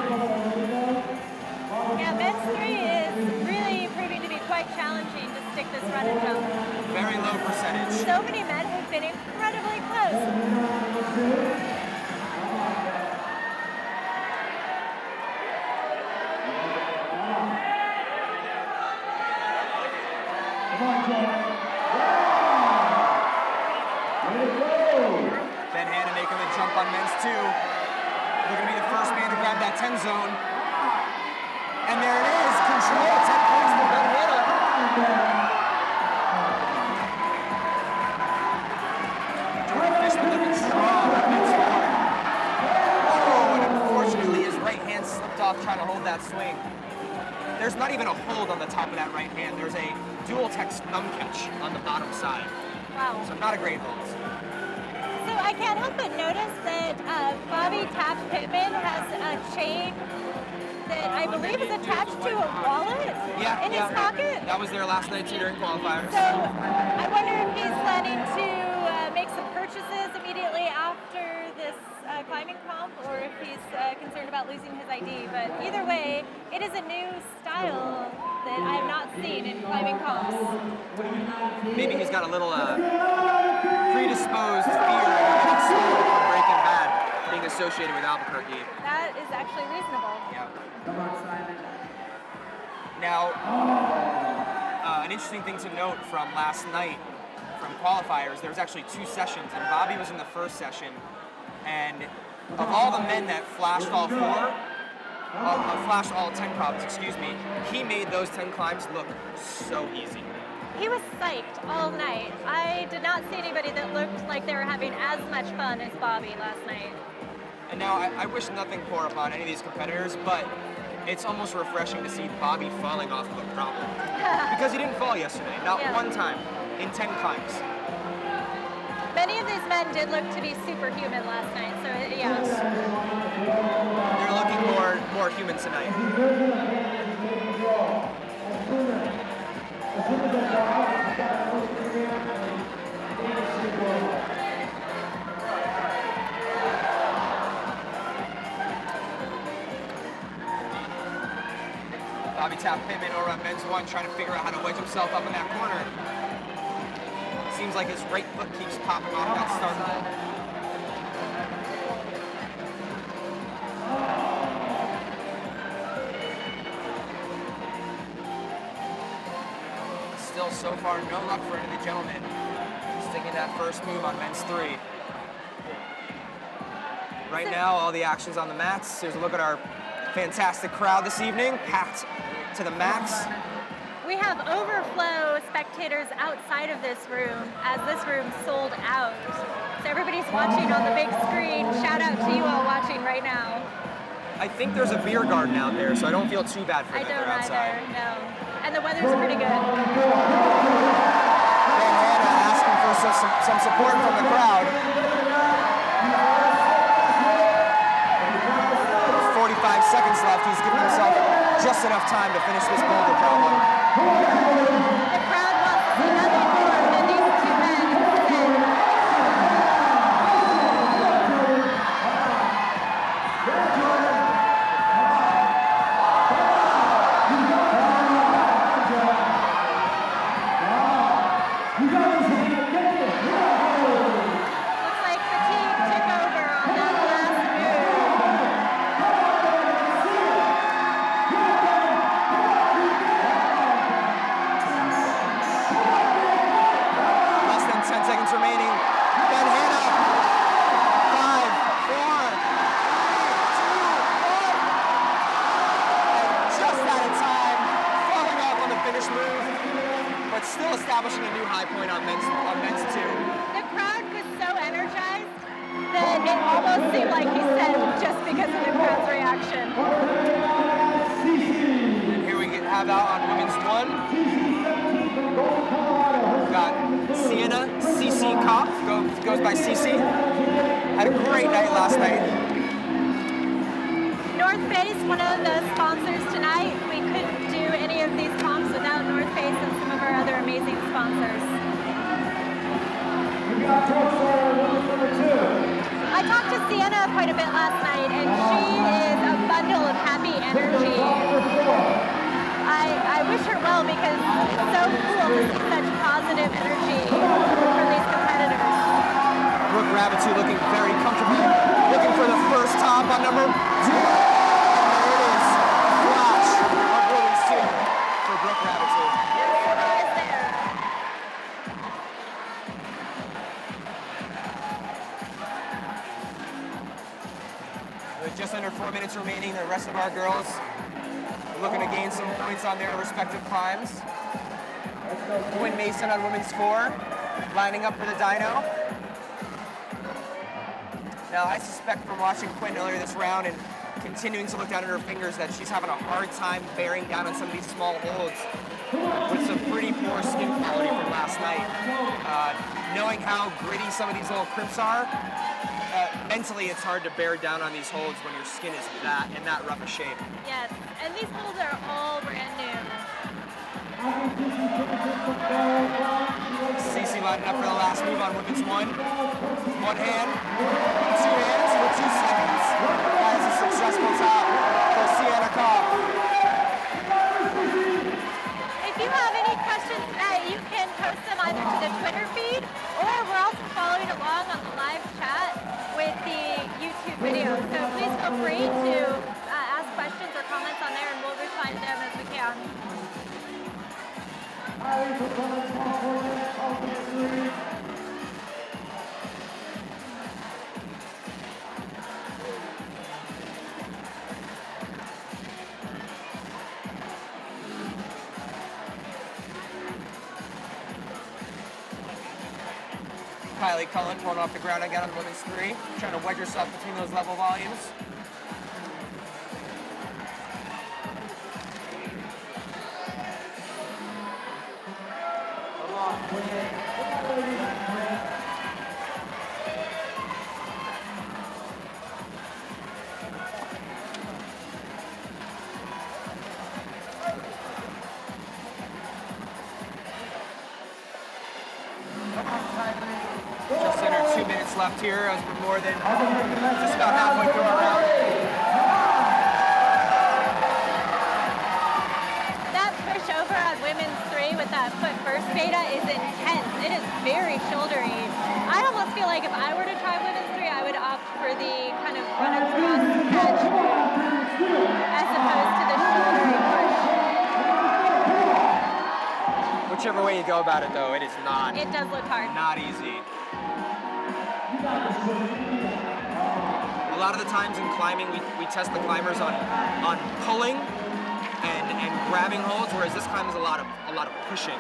Yeah, men's 3 is really proving to be quite challenging to stick this run and jump. Very low percentage. So many men have been incredibly close. Ben Hanna making the jump on men's 2. They're going to be the first man to grab that 10 zone. And there it is, control, 10 points for Ben Hanna. Jordan Fishman looking strong on men's 4. Oh, and unfortunately his right hand slipped off trying to hold that swing. There's not even a hold on the top of that right hand. There's a dual text thumb catch on the bottom side. Wow. So not a great hold. So I can't help but notice that Bobby Taft Pittman has a chain that I believe is attached to a wallet in his pocket. That was there last night too during qualifiers. So I wonder if he's planning to make some purchases immediately after this climbing comp, or if he's concerned about losing his ID. But either way, it is a new style that I have not seen in climbing comps. Maybe he's got a little predisposed fear of getting stolen from Breaking Bad being associated with Albuquerque. That is actually reasonable. Yeah. Now, an interesting thing to note from last night, from qualifiers, there was actually 2 sessions, and Bobby was in the first session, and of all the men that flashed all 10 props, excuse me, he made those 10 climbs look so easy. He was psyched all night. I did not see anybody that looked like they were having as much fun as Bobby last night. And now, I wish nothing poor upon any of these competitors, but it's almost refreshing to see Bobby falling off of a problem. Because he didn't fall yesterday, not one time, in 10 climbs. Many of these men did look to be superhuman last night, so yeah. They're looking more human tonight. Bobby Taft Pittman over on men's 1, trying to figure out how to wedge himself up in that corner. Seems like his right foot keeps popping off that start line. Still, so far, no luck for any of the gentlemen. Sticking that first move on men's 3. Right now, all the action's on the mats. Here's a look at our fantastic crowd this evening, packed to the max. We have overflow spectators outside of this room, as this room sold out. So everybody's watching on the big screen. Shout out to you all watching right now. I think there's a beer garden out there, so I don't feel too bad for them. I don't They're outside. either, no. And the weather's pretty good. Hannah asking for some support from the crowd. 45 seconds left. He's giving himself just enough time to finish this boulder problem. The crowd wants to see nothing more than these two men. Looks like fatigue took over on that last move. Less than 10 seconds remaining. Ben Hannah. 5, 4, 3, 2, 1. And just out of time, falling off on the finish move, but still establishing a new high point on men's 2. The crowd was so energized that it almost seemed like he said just because of the crowd's reaction. And here we have out on women's 1. We've got Sienna CC Kopp, goes by CC. Had a great night last night. North Face, one of the sponsors tonight. We couldn't do any of these comps without North Face and some of our other amazing sponsors. I talked to Sienna quite a bit last night, and she is a bundle of happy energy. I wish her well because it's so cool to see such positive energy from these competitors. Brooke Rabbitoo looking very comfortable, looking for the first top on number 2. And there it is, a flash of women's 2 for Brooke Rabbitoo. Surprise there. With just under 4 minutes remaining, the rest of our girls are looking to gain some points on their respective climbs. Quinn Mason on women's 4, lining up for the dyno. Now, I suspect from watching Quinn earlier this round and continuing to look down at her fingers that she's having a hard time bearing down on some of these small holds with some pretty poor skin quality from last night. Knowing how gritty some of these little crimps are, mentally it's hard to bear down on these holds when your skin is in that rough a shape. Yes, and these holds are all brand new. Cece lining up for the last move on women's 1. One hand, 2 hands for 2 seconds. That is a successful top for Sienna Kopp. If you have any questions tonight, you can post them either to the Twitter feed, or we're also following along on the live chat with the YouTube video. So please feel free to ask questions or comments on there, and we'll reply to them as we can. Kylie Cullen pulling off the ground again on women's 3, trying to wedge herself between those level volumes. Just under 2 minutes left here as we're more than just about halfway through our round. That push over on women's 3 with that foot first beta is intense. It is very shouldery. I almost feel like if I were to try women's 3, I would opt for the kind of run across edge as opposed to the shouldery push. Whichever way you go about it, though, it is not. It does look hard. Not easy. A lot of the times in climbing, we test the climbers on pulling and grabbing holds, whereas this climb is a lot of pushing.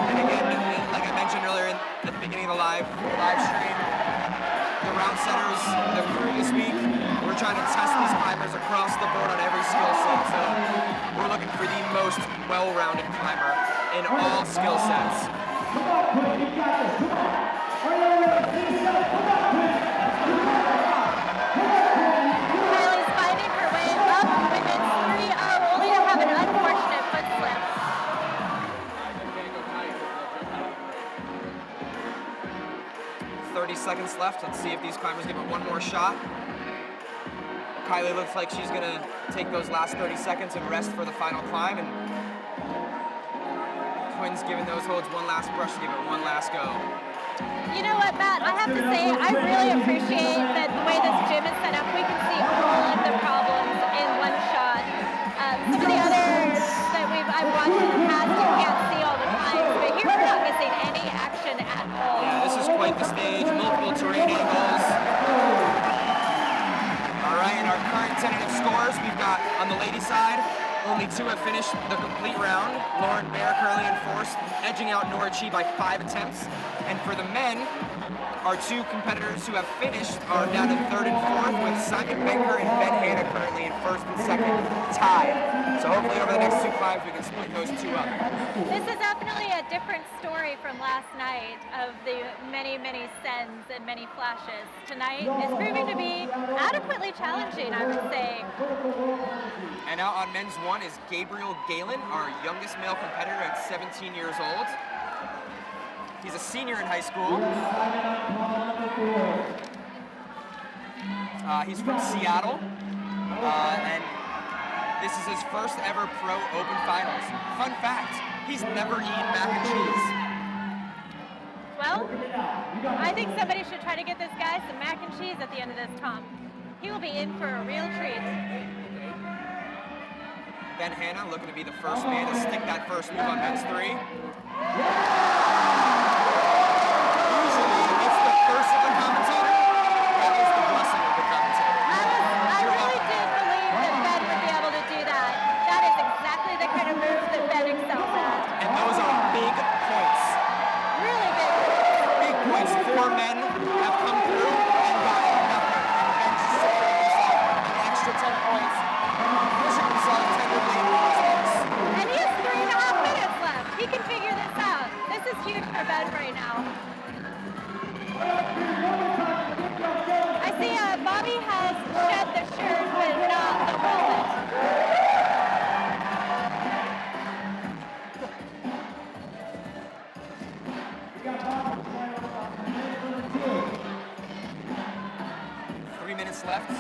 And again, like I mentioned earlier at the beginning of the live stream, the route setters, the crew this week, we're trying to test these climbers across the board on every skill set. So we're looking for the most well-rounded climber in all skill sets. Kylie's finding her way up women's 3-0, only to have an unfortunate foot slip. Seconds left. Let's see if these climbers give it one more shot. Kylie looks like she's gonna take those last 30 seconds and rest for the final climb, and Quinn's giving those holds one last brush to give it one last go. You know what, Matt? I have to say, I really appreciate that the way this gym is set up, we can see all of the problems in one shot. Some of the others that I've watched in the past, you can't see all the times, but here we're not missing any action at all. Yeah, this is quite the stage, multiple terrain angles. All right, and our current tentative scores, we've got on the ladies' side, only 2 have finished the complete round. Lauren Bear currently in fourth, edging out Nora Chi by 5 attempts. And for the men, our 2 competitors who have finished are down in 3rd and 4th, with Simon Benker and Ben Hanna currently in 1st and 2nd, tied. So hopefully over the next 2 climbs we can split those 2 up. This is definitely a different story from last night of the many, many sends and many flashes. Tonight is proving to be adequately challenging, I would say. And now on men's 1 is Gabriel Galen, our youngest male competitor at 17 years old. He's a senior in high school. He's from Seattle, and this is his first ever pro open finals. Fun fact, he's never eaten mac and cheese. Well, I think somebody should try to get this guy some mac and cheese at the end of this comp. He will be in for a real treat. Ben Hanna looking to be the first man to stick that first move on men's 3. Usually it's the curse of the commentator. That was the blessing of the commentator. I really did believe that Ben would be able to do that. That is exactly the kind of moves that Ben excels at. And those are big points. Really big. Big points. 4 men have come through and gotten nothing. And Ben's secured himself an extra 10 points, pushing himself tentatively into first place. And he has 3.5 minutes left. He can figure this out. This is huge for Ben right now. I see Bobby has shed the shirt, but not the wallet. 3 minutes left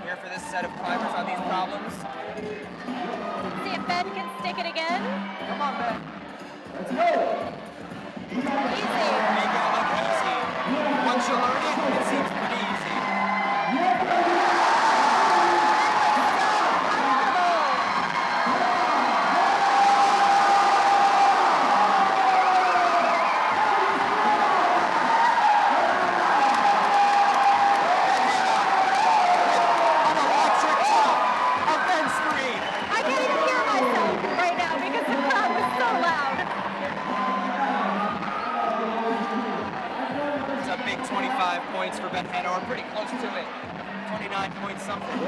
here for this set of climbers on these problems. See if Ben can stick it again. Come on, Ben. Let's go. Easy. Make it look easy. Once you learn it, it seems pretty easy. An electric top of Ben's 3. I can't even hear myself right now because the crowd was so loud. It's a big 25 points for Ben Hanna, or pretty close to it. 29 point something.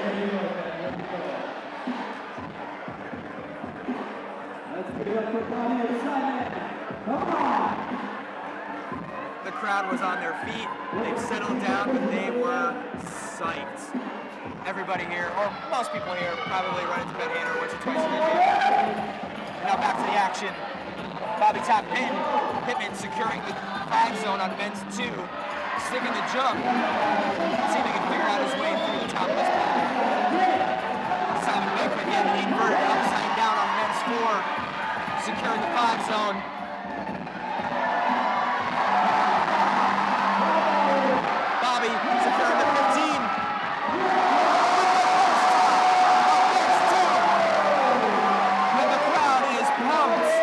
Let's give it up for Podium, Simon. Come on. The crowd was on their feet. They've settled down, but they were psyched. Everybody here, or most people here, probably run into Ben Hanna once or twice in their day. Now back to the action. Bobby Tap Pittman securing the 5 zone on men's 2. Sticking the jump. See if he can figure out his way through the top of this pole. Simon Banker again, inverted upside down on men's 4, securing the 5 zone. Bobby securing the 15. And the crowd is pumped.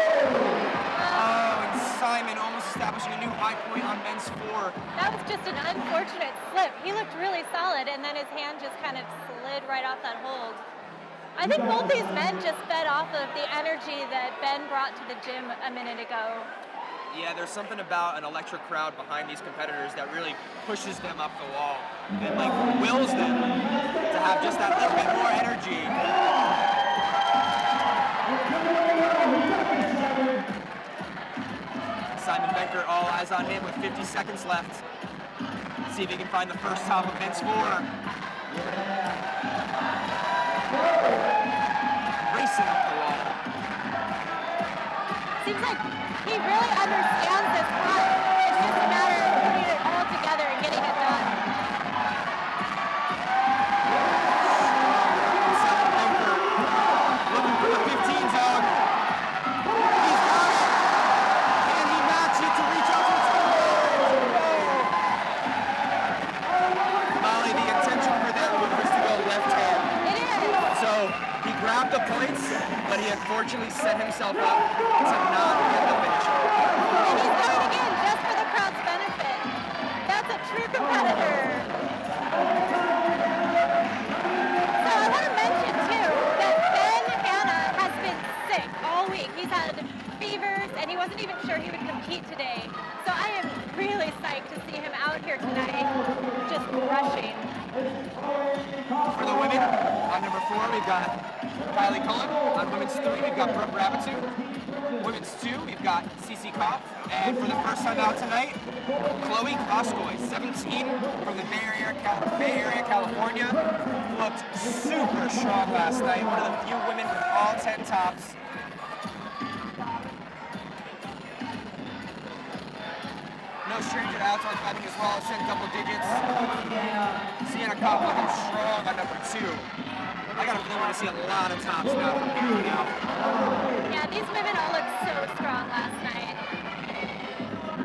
Oh, and Simon almost establishing a new high point on men's 4. That was just an unfortunate slip. He looked really solid, and then his hand just kind of slid right off that hold. I think both these men just fed off of the energy that Ben brought to the gym a minute ago. Yeah, there's something about an electric crowd behind these competitors that really pushes them up the wall and like wills them to have just that little bit more energy. Simon Becker, all eyes on him with 50 seconds left. See if he can find the first top of men's 4. Racing up the wall. Seems like he really understands this part. It's just a matter of putting it all together and getting it done. Simon Becker looking for the 15 zone. He's got it. Can he match it to reach out to the top? Molly, the intention for that move was to go left hand. It is. So he grabbed the points, but he unfortunately set himself up to not get the finish. And he's done it again just for the crowd's benefit. That's a true competitor. So I want to mention too that Ben Hanna has been sick all week. He's had fevers and he wasn't even sure he would compete today. So I am really psyched to see him out here tonight just rushing. For the women, on number 4, we've got Kylie Cullen. On women's 3, we've got Brooke Rabitu. Women's 2, we've got Cece Kopp. And for the first time out tonight, Chloe Koskoy, 17, from the Bay Area, California. Looked super strong last night. One of the few women with all 10 tops. No stranger to outdoor climbing as well, sent double digits. Sienna Kopp looking strong on number 2. I got a feeling we're going to see a lot of tops now from here on out. Yeah, these women all looked so strong last night.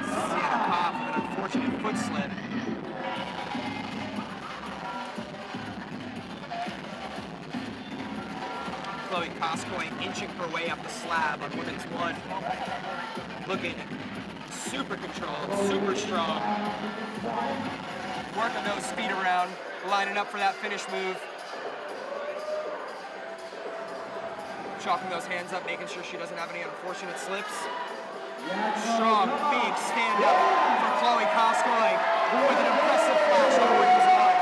Sienna Kopp with an unfortunate foot slip. Chloe Koskoy inching her way up the slab on women's 1. Looking super controlled, super strong. Working those feet around, lining up for that finish move. Chalking those hands up, making sure she doesn't have any unfortunate slips. Strong, big stand up for Chloe Koskoy with an impressive flash on women's 1.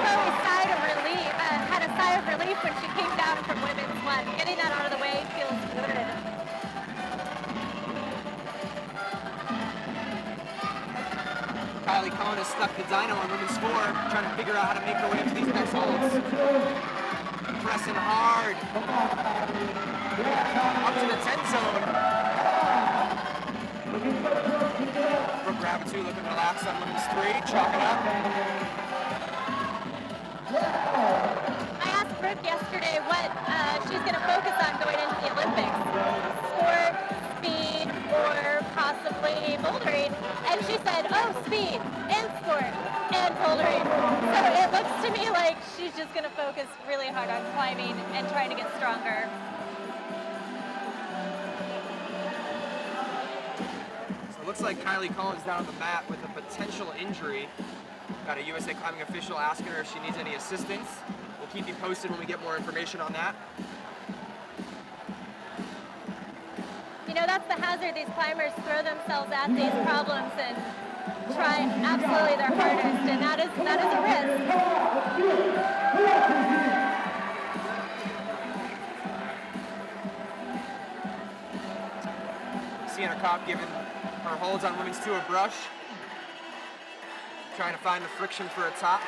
Chloe sighed of relief, had a sigh of relief when she came down from women's 1. Getting that out of the way feels good. Kylie Cullen has stuck the dyno on women's 4, trying to figure out how to make her way up to these next holds. Pressing hard. Up to the 10 zone. Brooke Rabitu looking relaxed on women's 3, chalking up. I asked Brooke yesterday what she's going to focus on going into the Olympics. Sport, speed, or possibly bouldering. And she said, oh, speed and sport and bouldering. So it looks to me like she's just going to focus really hard on climbing and trying to get stronger. So it looks like Kylie Cullen's down on the mat with a potential injury. Got a USA Climbing official asking her if she needs any assistance. We'll keep you posted when we get more information on that. You know, that's the hazard. These climbers throw themselves at these problems and try absolutely their hardest, and that is a risk. Sienna Kopp giving her holds on women's 2 a brush. Trying to find the friction for a top.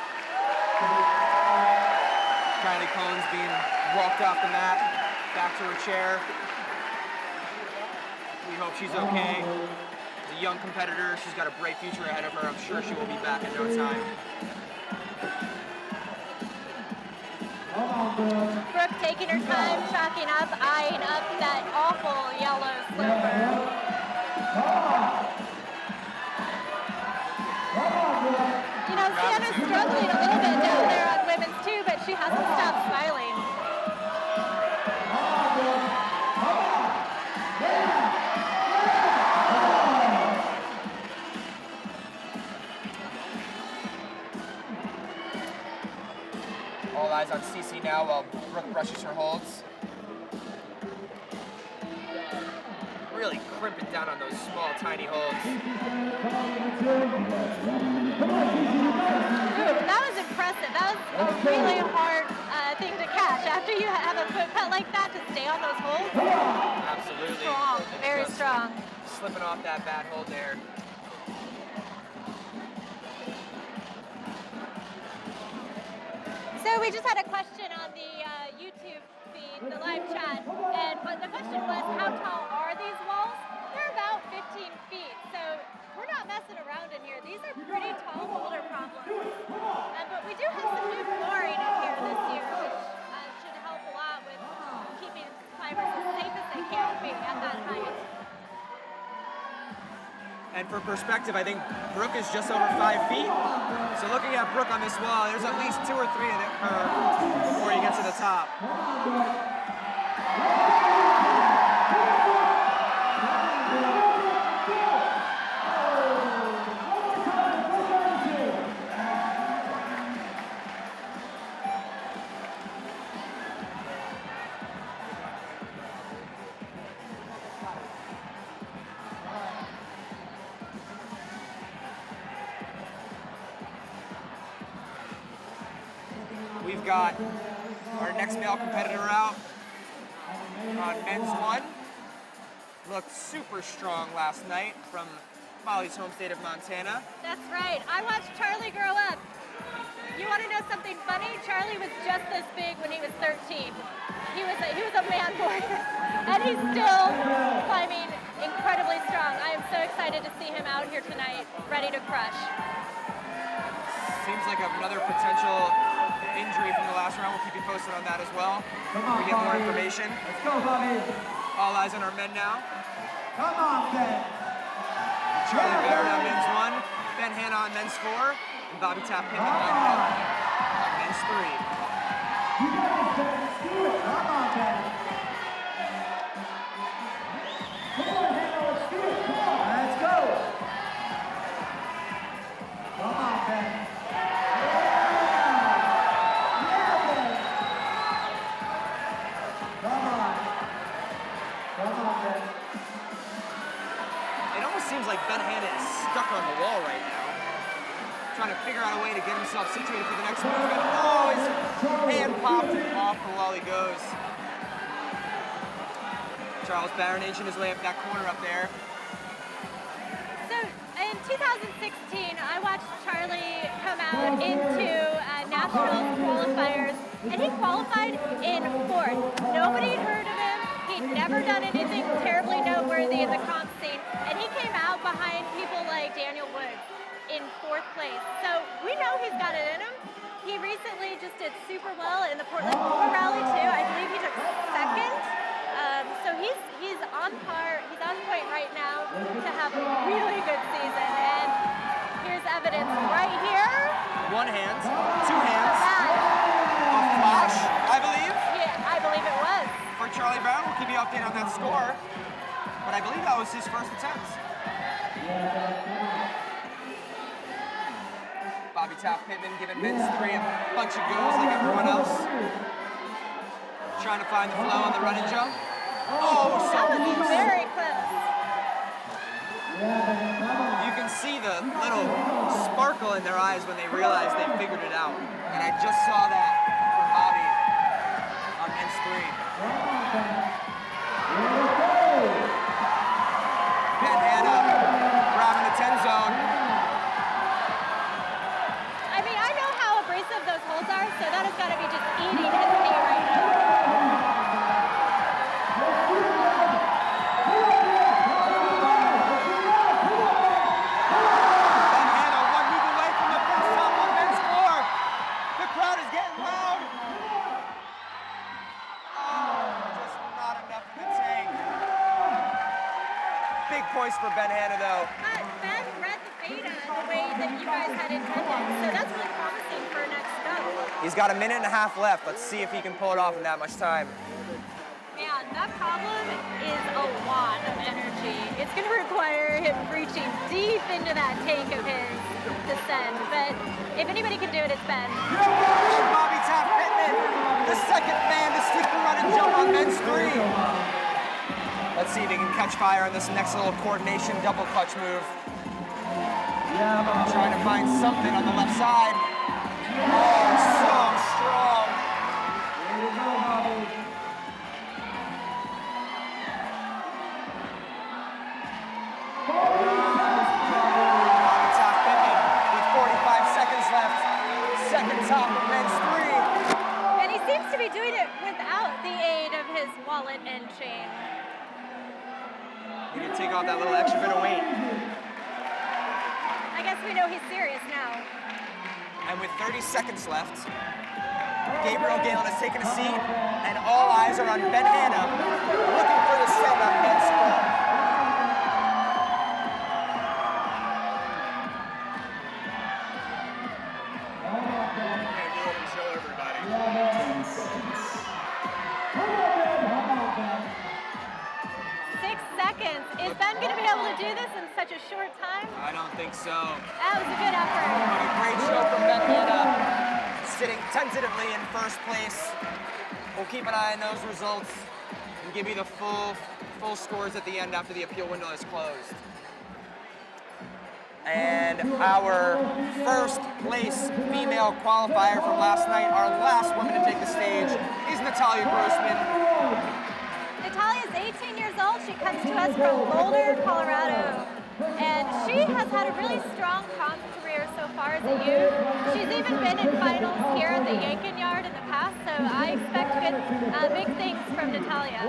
Kylie Cullen's being walked off the mat, back to her chair. We hope she's okay. She's a young competitor. She's got a bright future ahead of her. I'm sure she will be back in no time. Brooke taking her time, chalking up, eyeing up that awful yellow sloper. You know, Sienna's struggling a little bit down there on women's too, but she hasn't stopped smiling. All eyes on Cece now while Brooke brushes her holds. Really crimping down on those small, tiny holds. Ooh, that was impressive. That was a really hard thing to catch. After you have a foot cut like that, to stay on those holds. Absolutely. Strong, very Just strong. Slipping off that bad hold there. So we just had a question on the YouTube feed, the live chat, and the question was, how tall are these walls? They're about 15 feet, so we're not messing around in here. These are pretty tall boulder problems. But we do have some new flooring in here this year, which should help a lot with keeping climbers as safe as they can be at that height. And for perspective, I think Brooke is just over 5 feet. So looking at Brooke on this wall, there's at least 2 or 3 of her before you get to the top. We've got our next male competitor out on men's one. Looked super strong last night from Molly's home state of Montana. That's right. I watched Charlie grow up. You want to know something funny? Charlie was just this big when he was 13. He was a man boy, and he's still climbing incredibly strong. I am so excited to see him out here tonight, ready to crush. Seems like another potential injury from the last round. We'll keep you posted on that as well. We get more information. Let's go, Bobby. All eyes on our men now. Come on, Ben. Charlie Barrett on men's one, Ben Hanna on men's four, and Bobby Tapp Pittman on men's three. You guys, Ben. Let's do it. Come on, Ben. Come on, Hannah. Let's do it. Come on. Let's go. Come on, Ben. It almost seems like Ben Hanna is stuck on the wall right now, trying to figure out a way to get himself situated for the next move. And oh, his hand popped off the wall he goes. Charles Barron inching his way up that corner up there. So in 2016, I watched Charlie come out into nationals qualifiers, and he qualified in 4th. Nobody had heard of him. He'd never done anything terribly noteworthy in the comp scene, and he came out behind people like Daniel Woods in 4th place. So we know he's got it in him. He recently just did super well in the Portland Boulder Rally too. I believe he took 2nd. So he's on par. He's on point right now to have a really good season. And here's evidence right here. One hand, two hands, a flash, I believe. Yeah, I believe it was. For Charlie Brown, we'll keep you updated on that score. But I believe that was his first attempt. Bobby Tapp Pittman giving men's three a bunch of goes like everyone else. Trying to find the flow on the run and jump. Oh, so That was close. very close. You can see the little sparkle in their eyes when they realize they figured it out. And I just saw that from Bobby on men's three. Ben Hanna grabbing the 10 zone. I mean, I know how abrasive those holds are, so that has got to be just eating his knee right now. Ben Hanna one move away from the first top on men's floor. The crowd is getting loud. choice for Ben Hanna, though. But Ben read the beta the way that you guys had intended, so that's really promising for next go. He's got a minute and a half left. Let's see if he can pull it off in that much time. Man, that problem is a lot of energy. It's going to require him reaching deep into that tank of his to send, but if anybody can do it, it's Ben. Bobby Taft Pittman, the second man to stick the run and jump on men's 3. Let's see if he can catch fire on this next little coordination double clutch move. Trying to find something on the left side. Oh, so strong. Bobby Taft Pittman with 45 seconds left. Second top of men's 3. And he seems to be doing it without the aid of his wallet and chain. He can take off that little extra bit of weight. I guess we know he's serious now. And with 30 seconds left, Gabriel Galen has taken a seat, and all eyes are on Ben Hanna, looking for the send on men's squad. I'm gonna do it and show everybody. 6 seconds. Is Ben going to be able to do this in such a short time? I don't think so. That was a good effort. But a great show from Ben Hanna, sitting tentatively in first place. We'll keep an eye on those results and give you the full scores at the end after the appeal window is closed. And our first place female qualifier from last night, our last woman to take the stage, is Natalia Grossman. Natalia's 18 years old. She comes to us from Boulder, Colorado. And she has had a really strong comp career so far as a youth. She's even been in finals here at the Yank-N-Yard in the past, so I expect big things from Natalia.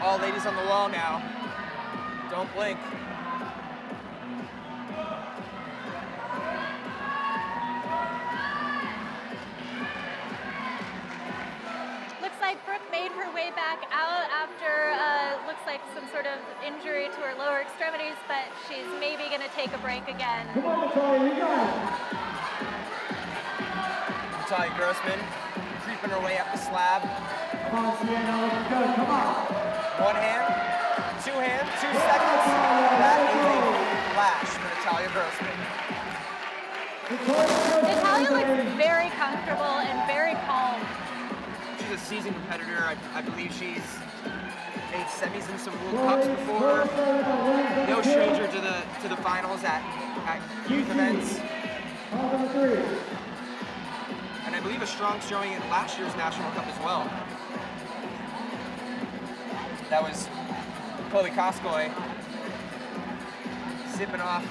All ladies on the wall now. Don't blink. Looks like Brooke made her way back out after, looks like some sort of injury to her lower extremities, but she's maybe going to take a break again. Come on, Natalia, you got it. Natalia Grossman creeping her way up the slab. Come on, Sienna, looking good. Come on. One hand, 2 hands, 2 seconds. That is a flash for Natalia Grossman. Natalia looks very comfortable and very calm. She's a seasoned competitor. I believe she's made semis in some World Cups before. No stranger to the finals at youth events. And I believe a strong showing in last year's National Cup as well. That was Chloe Koskoy zipping off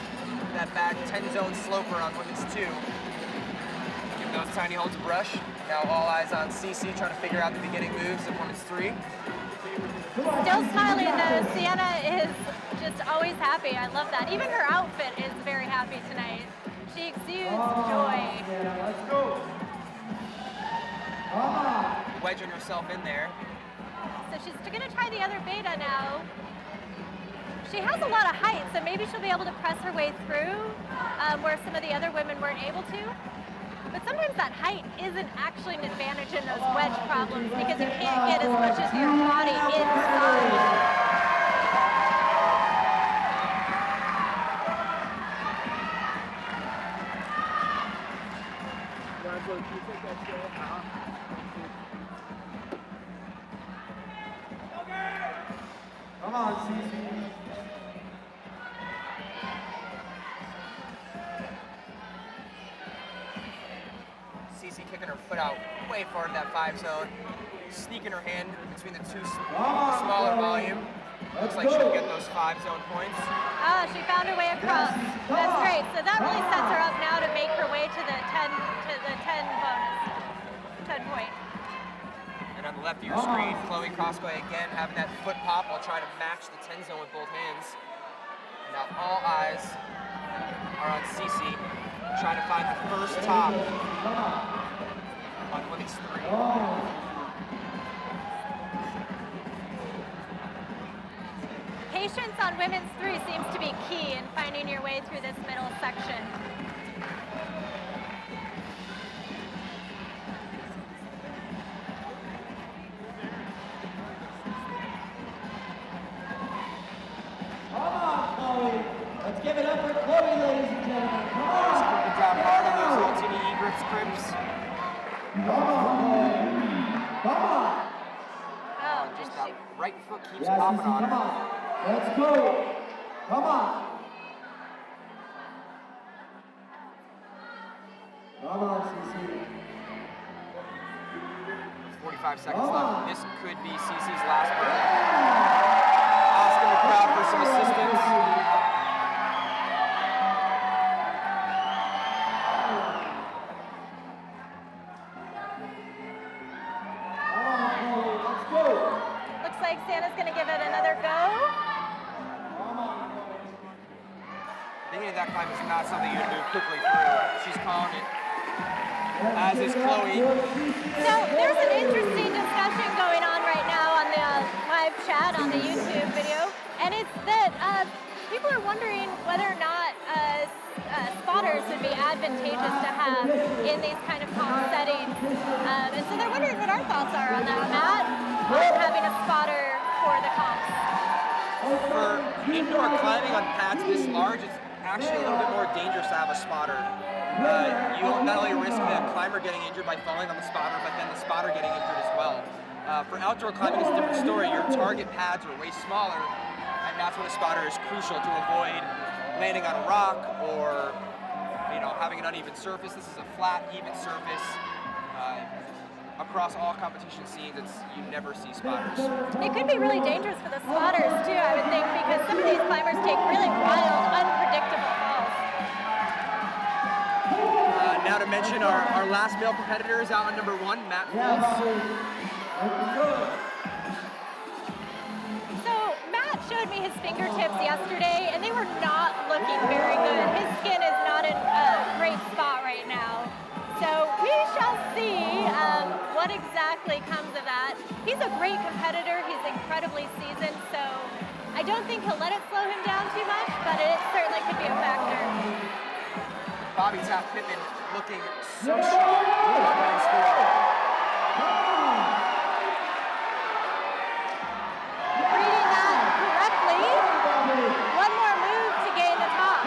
that bad 10-zone sloper on women's 2. Giving those tiny holds a brush. Now all eyes on CC trying to figure out the beginning moves of women's 3. Still smiling though. Sienna is just always happy. I love that. Even her outfit is very happy tonight. She exudes joy. Let's go. Wedging herself in there. So she's going to try the other beta now. She has a lot of height, so maybe she'll be able to press her way through where some of the other women weren't able to. But sometimes that height isn't actually an advantage in those wedge problems because you can't get as much as your body inside. Come on, CC. CC kicking her foot out way far to that 5 zone. Sneaking her hand between the 2 smaller volume. Looks like she'll get those 5 zone points. Ah, she found her way across. That's great. So that really sets her up now to make her way to the 10 bonus. 10 point. And on the left of your screen, Chloe Koskoy again having that foot pop while trying to match the 10 zone with both hands. Now all eyes are on CC. trying to find the first top on women's 3. Patience on women's 3 seems to be key in finding your way through this middle section. Let's give it up for Chloe, ladies and gentlemen. Come on! Keep down hard on those ultimate E-grips grips. Come on, Chloe. Come on! Oh, Just and that she, right foot keeps Yes, popping Cece, on come her. on. Let's go. Come on. Come on, Cece. 45 seconds Come left. on. This could be Cece's last burn. Asking the crowd for some assistance. Come on, Chloe. Let's go. looks like Santa's gonna give it another go. Beginning of that climb is not something you can move quickly through. She's calling it, as is Chloe. So there's an interesting discussion going on right now on the live chat on the YouTube video, and it's that people are wondering whether or not spotters would be advantageous to have in these kind of comp settings. And so they're wondering what our thoughts are on that, Matt, on having a spotter for the comps. For indoor climbing on pads this large, it's actually a little bit more dangerous to have a spotter. You not only risk the climber getting injured by falling on the spotter, but then the spotter getting injured as well. For outdoor climbing, it's a different story. Your target pads are way smaller, and that's when a spotter is crucial to avoid landing on a rock or having an uneven surface. This is a flat, even surface. Across all competition scenes, you never see spotters. It could be really dangerous for the spotters too, I would think, because some of these climbers take really wild, unpredictable falls. Now to mention our last male competitor is out on number 1, Matt Phillips. So Matt showed me his fingertips yesterday, and they were not looking very good. His skin is not in a great spot right now. So we shall see what exactly comes of that. He's a great competitor. He's incredibly seasoned, so I don't think he'll let it slow him down too much, but it certainly could be a factor. Bobby Taft Pittman looking so strong. Nice forward. Reading that correctly, one more move to gain the top.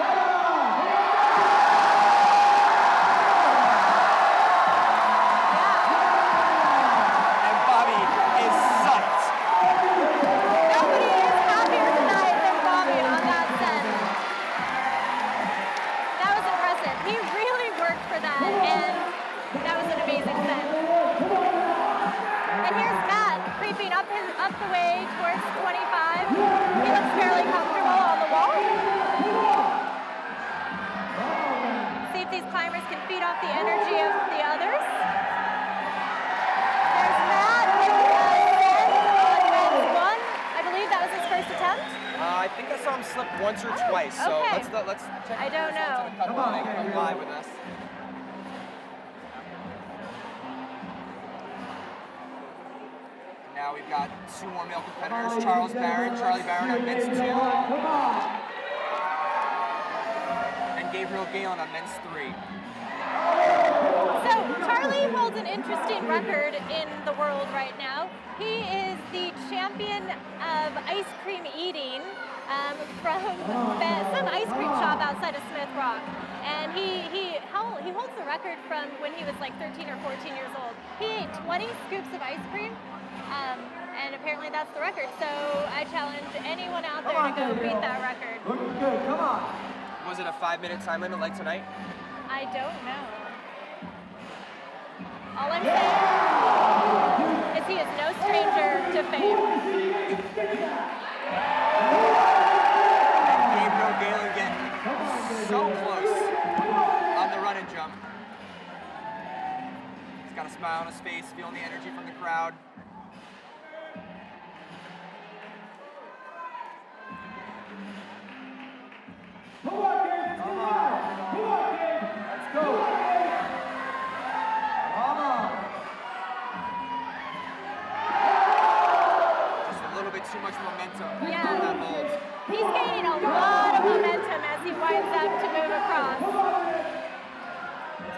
And Bobby is psyched. Nobody is happier tonight than Bobby on that set. That was impressive. He really worked for that, and that was an amazing set. And here's Matt creeping up the way towards 25. He looks fairly comfortable on the wall. See if these climbers can feed off the energy of the others. There's Matt with 10 on men's 1. I believe that was his first attempt. I think I saw him slip once or twice, so okay. let's check. I don't know. Come on, live with us. Now we've got 2 more male competitors, Charlie Barron on men's 2, and Gabriel Galen on men's 3. So Charlie holds an interesting record in the world right now. He is the champion of ice cream eating from some ice cream shop outside of Smith Rock. And he holds the record from when he was like 13 or 14 years old. He ate 20 scoops of ice cream, and apparently that's the record. So I challenge anyone out there to go beat that record. Looking good. Come on. Was it a 5-minute time limit like tonight? I don't know. All I'm saying is he is no stranger to fame. Gabriel Galen getting so close on the run and jump. He's got a smile on his face, feeling the energy from the crowd.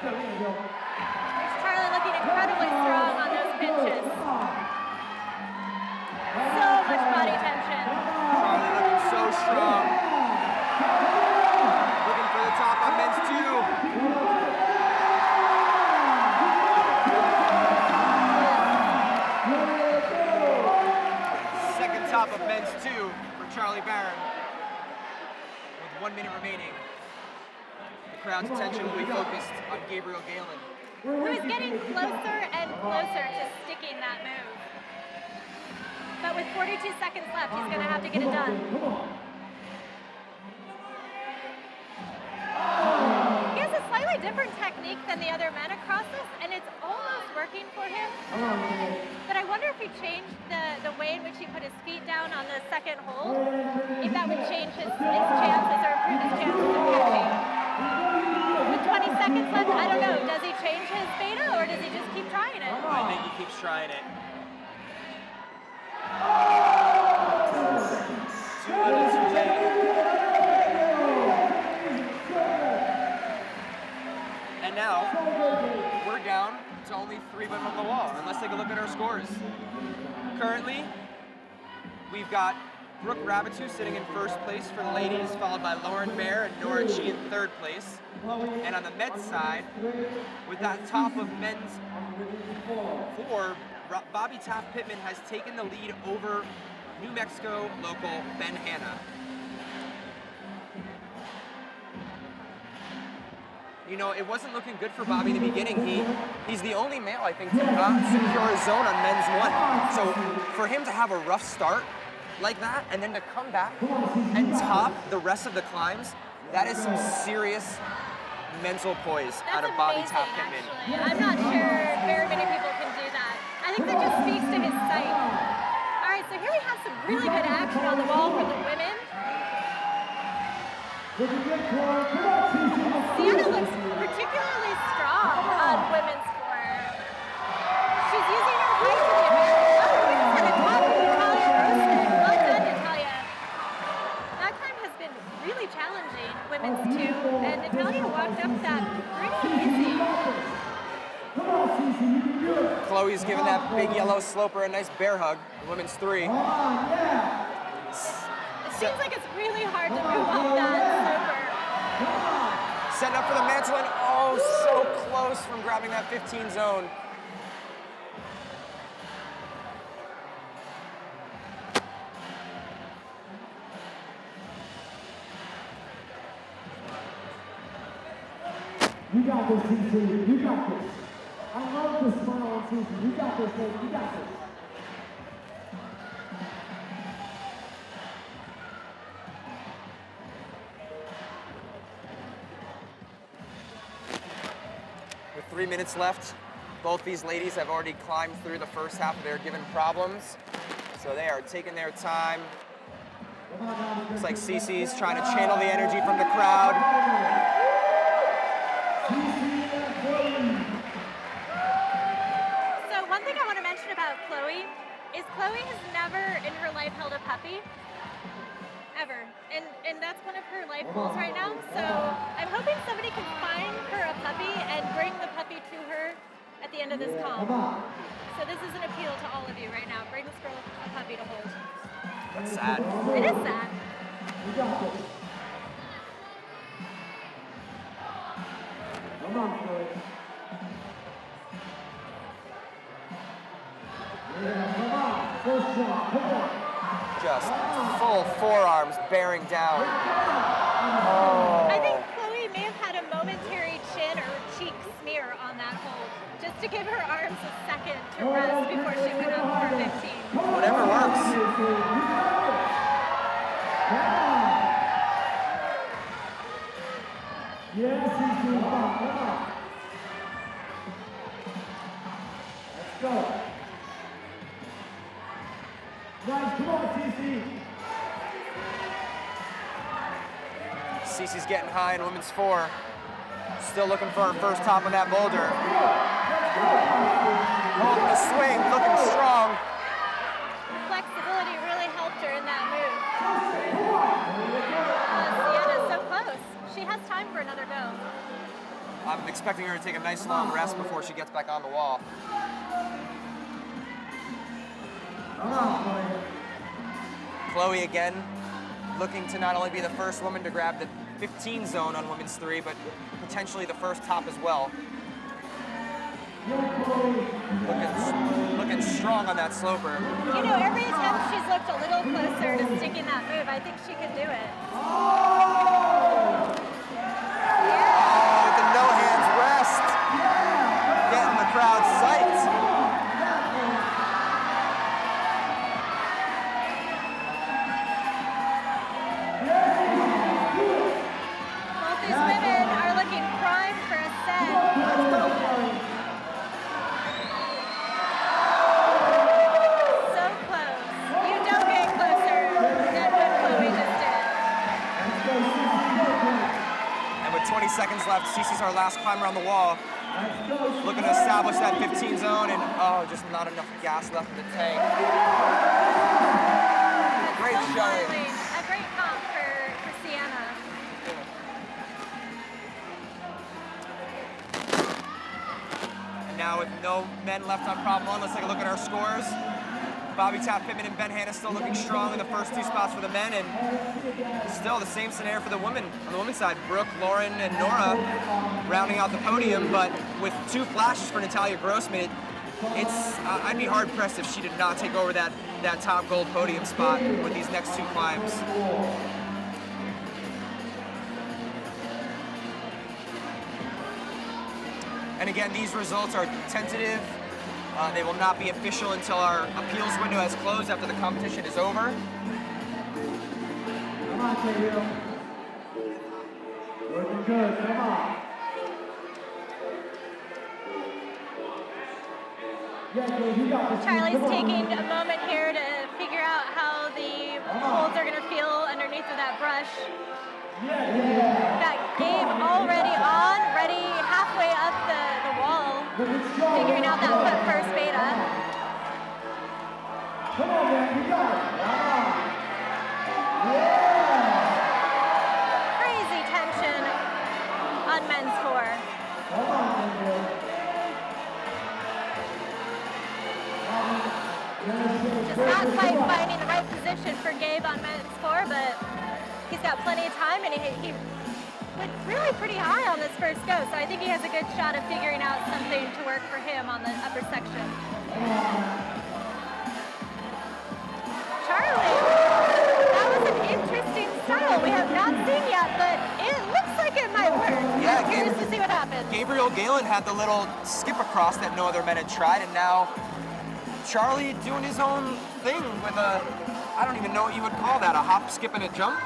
Charlie looking incredibly strong on those pinches. So much body tension. Charlie looking so strong. Looking for the top on men's 2. Second top of men's 2 for Charlie Barron. With 1 minute remaining. The crowd's attention will be focused on Gabriel Galen. Who is getting closer and closer to sticking that move. But with 42 seconds left, he's going to have to get it done. He has a slightly different technique than the other men across this, and it's almost working for him. But I wonder if he changed the way in which he put his feet down on the second hold, if that would change his chances or improve his chances of catching. With 20 seconds left, I don't know. Does he change his beta or does he just keep trying it? I think he keeps trying it. 2 minutes too late. And now, we're down to only 3 men on the wall, and let's take a look at our scores. Currently, we've got Brooke Rabitou sitting in first place for the ladies, followed by Lauren Mayer and Nora Chi in third place. And on the men's side, with that top of men's 4, Bobby Taft Pittman has taken the lead over New Mexico local Ben Hanna. You know, it wasn't looking good for Bobby in the beginning. He's the only male, I think, to not secure a zone on men's 1. So for him to have a rough start like that, and then to come back and top the rest of the climbs, that is some serious mental poise out of Bobby Taft Pittman. I'm not sure very many people can do that. I think that just speaks to his sight. All right, so here we have some really good action on the wall for the women. Sienna looks particularly strong on women's 4. She's using her height to get her. Oh, we just had a top from Natalia Roasted. Well done, Natalia. That climb has been really challenging, women's 2, and Natalia walked up that pretty easy. Chloe's giving that big yellow sloper a nice bear hug in women's 3. It seems like it's really hard to move off that sloper. Setting up for the mantle, and oh, so close from grabbing that 15 zone. You got this, CC. You got this. I love the smile on CC. You got this, baby. You got this. With 3 minutes left, both these ladies have already climbed through the first half of their given problems. So they are taking their time. Looks like Cece's trying to channel the energy from the crowd. So one thing I want to mention about Chloe is Chloe has never in her life held a puppy. Ever. And that's one of her life goals right now. So I'm hoping somebody can find her a puppy and bring the puppy to her at the end of this comp. So this is an appeal to all of you right now. Bring this girl a puppy to hold. That's sad. It is sad. You got this. Come on, Chloe. Yeah, come on. First shot. Come on. Just full forearms bearing down. Oh. I think Chloe may have had a momentary chin or cheek smear on that hold, just to give her arms a second to rest before she went up for 15. Whatever works. Yes, he's doing fine. Come on. Let's go. Nice, come on, Cece. Cece's getting high in women's 4. Still looking for her first top on that boulder. Holding the swing, looking strong. Flexibility really helped her in that move. Sienna's so close. She has time for another go. I'm expecting her to take a nice long rest before she gets back on the wall. Chloe again, looking to not only be the first woman to grab the 15 zone on women's 3, but potentially the first top as well. Looking strong on that sloper. You know, every attempt she's looked a little closer to sticking that move. I think she can do it. Oh, the no hands rest. Getting the crowd psyched. Both these women are looking primed for a set. So close. You don't get closer than what Chloe just did. And with 20 seconds left, Cece's our last climber on the wall. Looking to establish that 15 zone, and oh, just not enough gas left in the tank. Great So showing. finally, a great comp for Sienna. And now with no men left on problem one, let's take a look at our scores. Bobby Taft Pittman and Ben Hanna still looking strong in the first 2 spots for the men, and still the same scenario for the women. On the women's side, Brooke, Lauren, and Nora rounding out the podium, but with 2 flashes for Natalia Grossman, I'd be hard pressed if she did not take over that top gold podium spot with these next 2 climbs. And again, these results are tentative. They will not be official until our appeals window has closed after the competition is over. Come on, Gabriel. Looking good, come on. Yeah, Gabe, you got this. Charlie's Come on. taking a moment here to figure out how the holds are going to feel underneath of that brush. Got Gabe already on, ready halfway up the wall, figuring out that foot first beta. Come on, man, you got it. Yeah. Crazy tension on men's 4. Come on, Gabriel. Just not quite finding the right position for Gabe on men's 4, but he's got plenty of time, and he went really pretty high on this first go, so I think he has a good shot of figuring out something to work for him on the upper section. Charlie, that was an interesting style we have not seen yet, but it looks like it might work. Yeah, I'm curious to see what happens. Gabriel Galen had the little skip across that no other men had tried, and now Charlie doing his own thing with a, I don't even know what you would call that, a hop, skip, and a jump?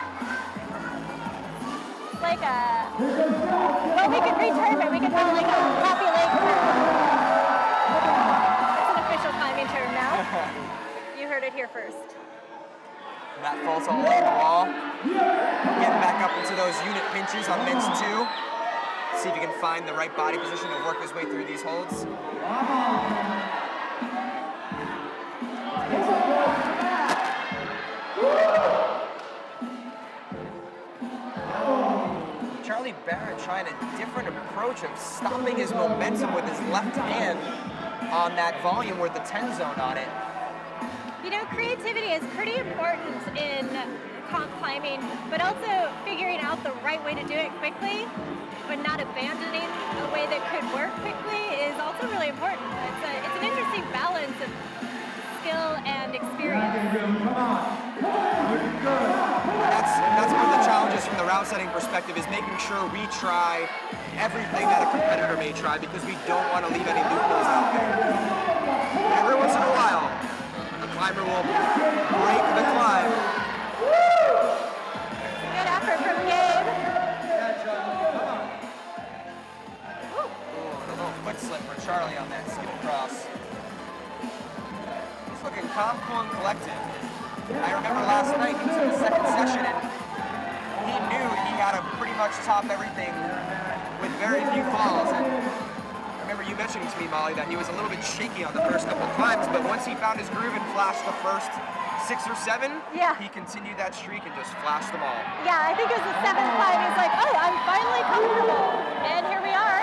Like a, well, we could reterm it. We could call it like a happy leg curve. That's an official climbing term now. You heard it here first. Matt Fultz all along the wall. Getting back up into those unit pinches on men's 2. See if he can find the right body position to work his way through these holds. Charlie Barrett trying a different approach of stopping his momentum with his left hand on that volume with the 10 zone on it. You know, creativity is pretty important in comp climbing, but also figuring out the right way to do it quickly, but not abandoning a way that could work quickly is also really important. It's an interesting balance of skill and experience. That's one of the challenges from the route setting perspective, is making sure we try everything that a competitor may try, because we don't want to leave any loopholes out there. Every once in a while, a climber will break the climb. Good effort from Gabe. Ooh, a little foot slip for Charlie on that skip across. He's looking calm, cool, and collected. I remember last night he was in the second session and he knew he had to pretty much top everything with very few falls. And I remember you mentioning to me, Molly, that he was a little bit shaky on the first couple of climbs, but once he found his groove and flashed the first 6 or 7, he continued that streak and just flashed them all. Yeah, I think it was the 7th climb. He's like, oh, I'm finally comfortable. And here we are.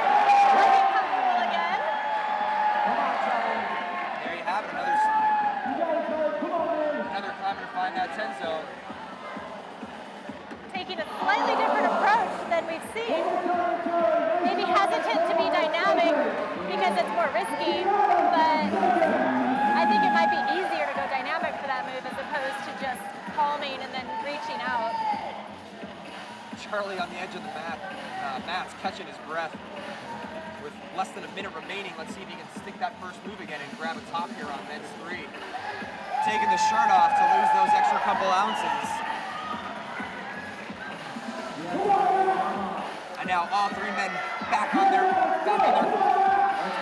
because it's more risky, but I think it might be easier to go dynamic for that move as opposed to just palming and then reaching out. Charlie on the edge of the mat. Matt's catching his breath. With less than a minute remaining, let's see if he can stick that first move again and grab a top here on men's 3. Taking the shirt off to lose those extra couple ounces. And now all 3 men back on their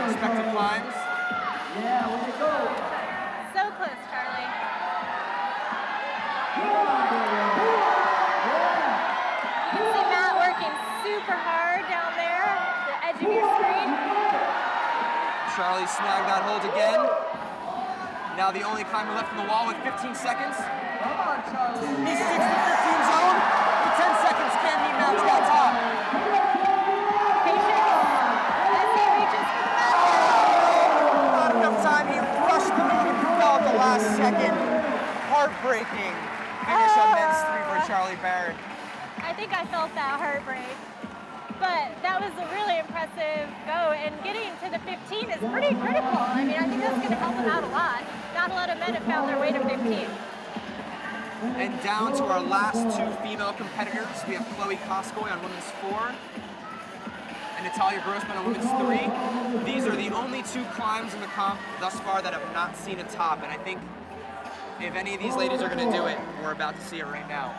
respective climbs. So close, Charlie. You can see Matt working super hard down there, the edge of your screen. Charlie snagged that hold again. Now the only climber left in the wall with 15 seconds. Come on, Charlie. He sticks the 15 zone. With 10 seconds, can he match that top? Patience as he reaches for the mat. Not enough time. He rushed the move and fell at the last second. Heartbreaking finish on men's 3 for Charlie Barrett. I think I felt that heartbreak. But that was a really impressive go, and getting to the 15 is pretty critical. I mean, I think that's going to help him out a lot. Not a lot of men have found their way to 15. And down to our last 2 female competitors. We have Chloe Koskoy on women's 4 and Natalia Grossman on women's 3. These are the only 2 climbs in the comp thus far that have not seen a top, and I think if any of these ladies are going to do it, we're about to see it right now.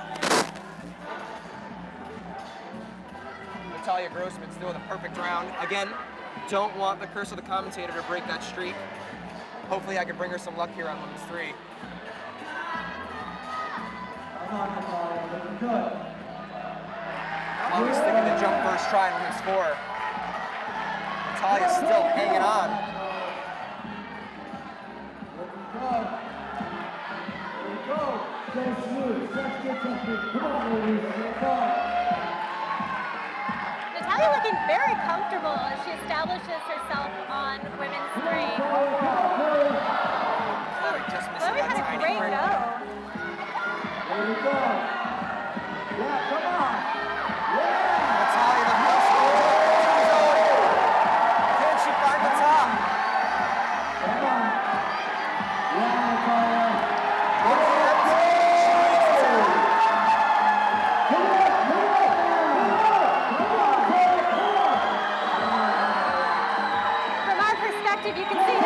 Natalia Grossman still with a perfect round. Again, don't want the curse of the commentator to break that streak. Hopefully I can bring her some luck here on women's 3. Always sticking the jump first try in women's 4. Natalia's still hanging on. Natalia looking very comfortable as she establishes herself on women's 3. Just missing Chloe that had a tiny great break. go. Natalia, the first goal. Can she find the top? From our perspective, you can see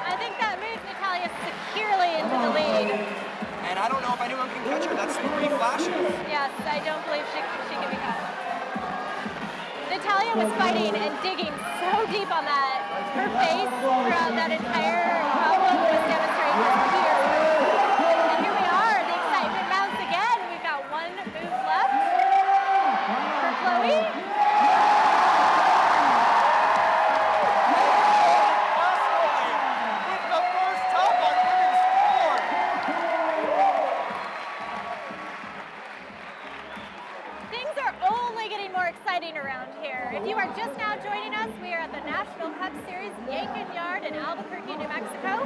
I think that moves Natalia securely into the lead. And I don't know if anyone can catch her. That's 3 flashes. Yes, I don't believe she can be caught. Natalia was fighting and digging so deep on that. Her face throughout that entire problem was demonstrating her fear. And here we are, the excitement mounts again. We've got 1 move left for Chloe. With the first top on women's 4. Things are only getting more exciting around here. If you are just now joining us, we are at the Nashville Cup Series Yank-N-Yard in Albuquerque, New Mexico.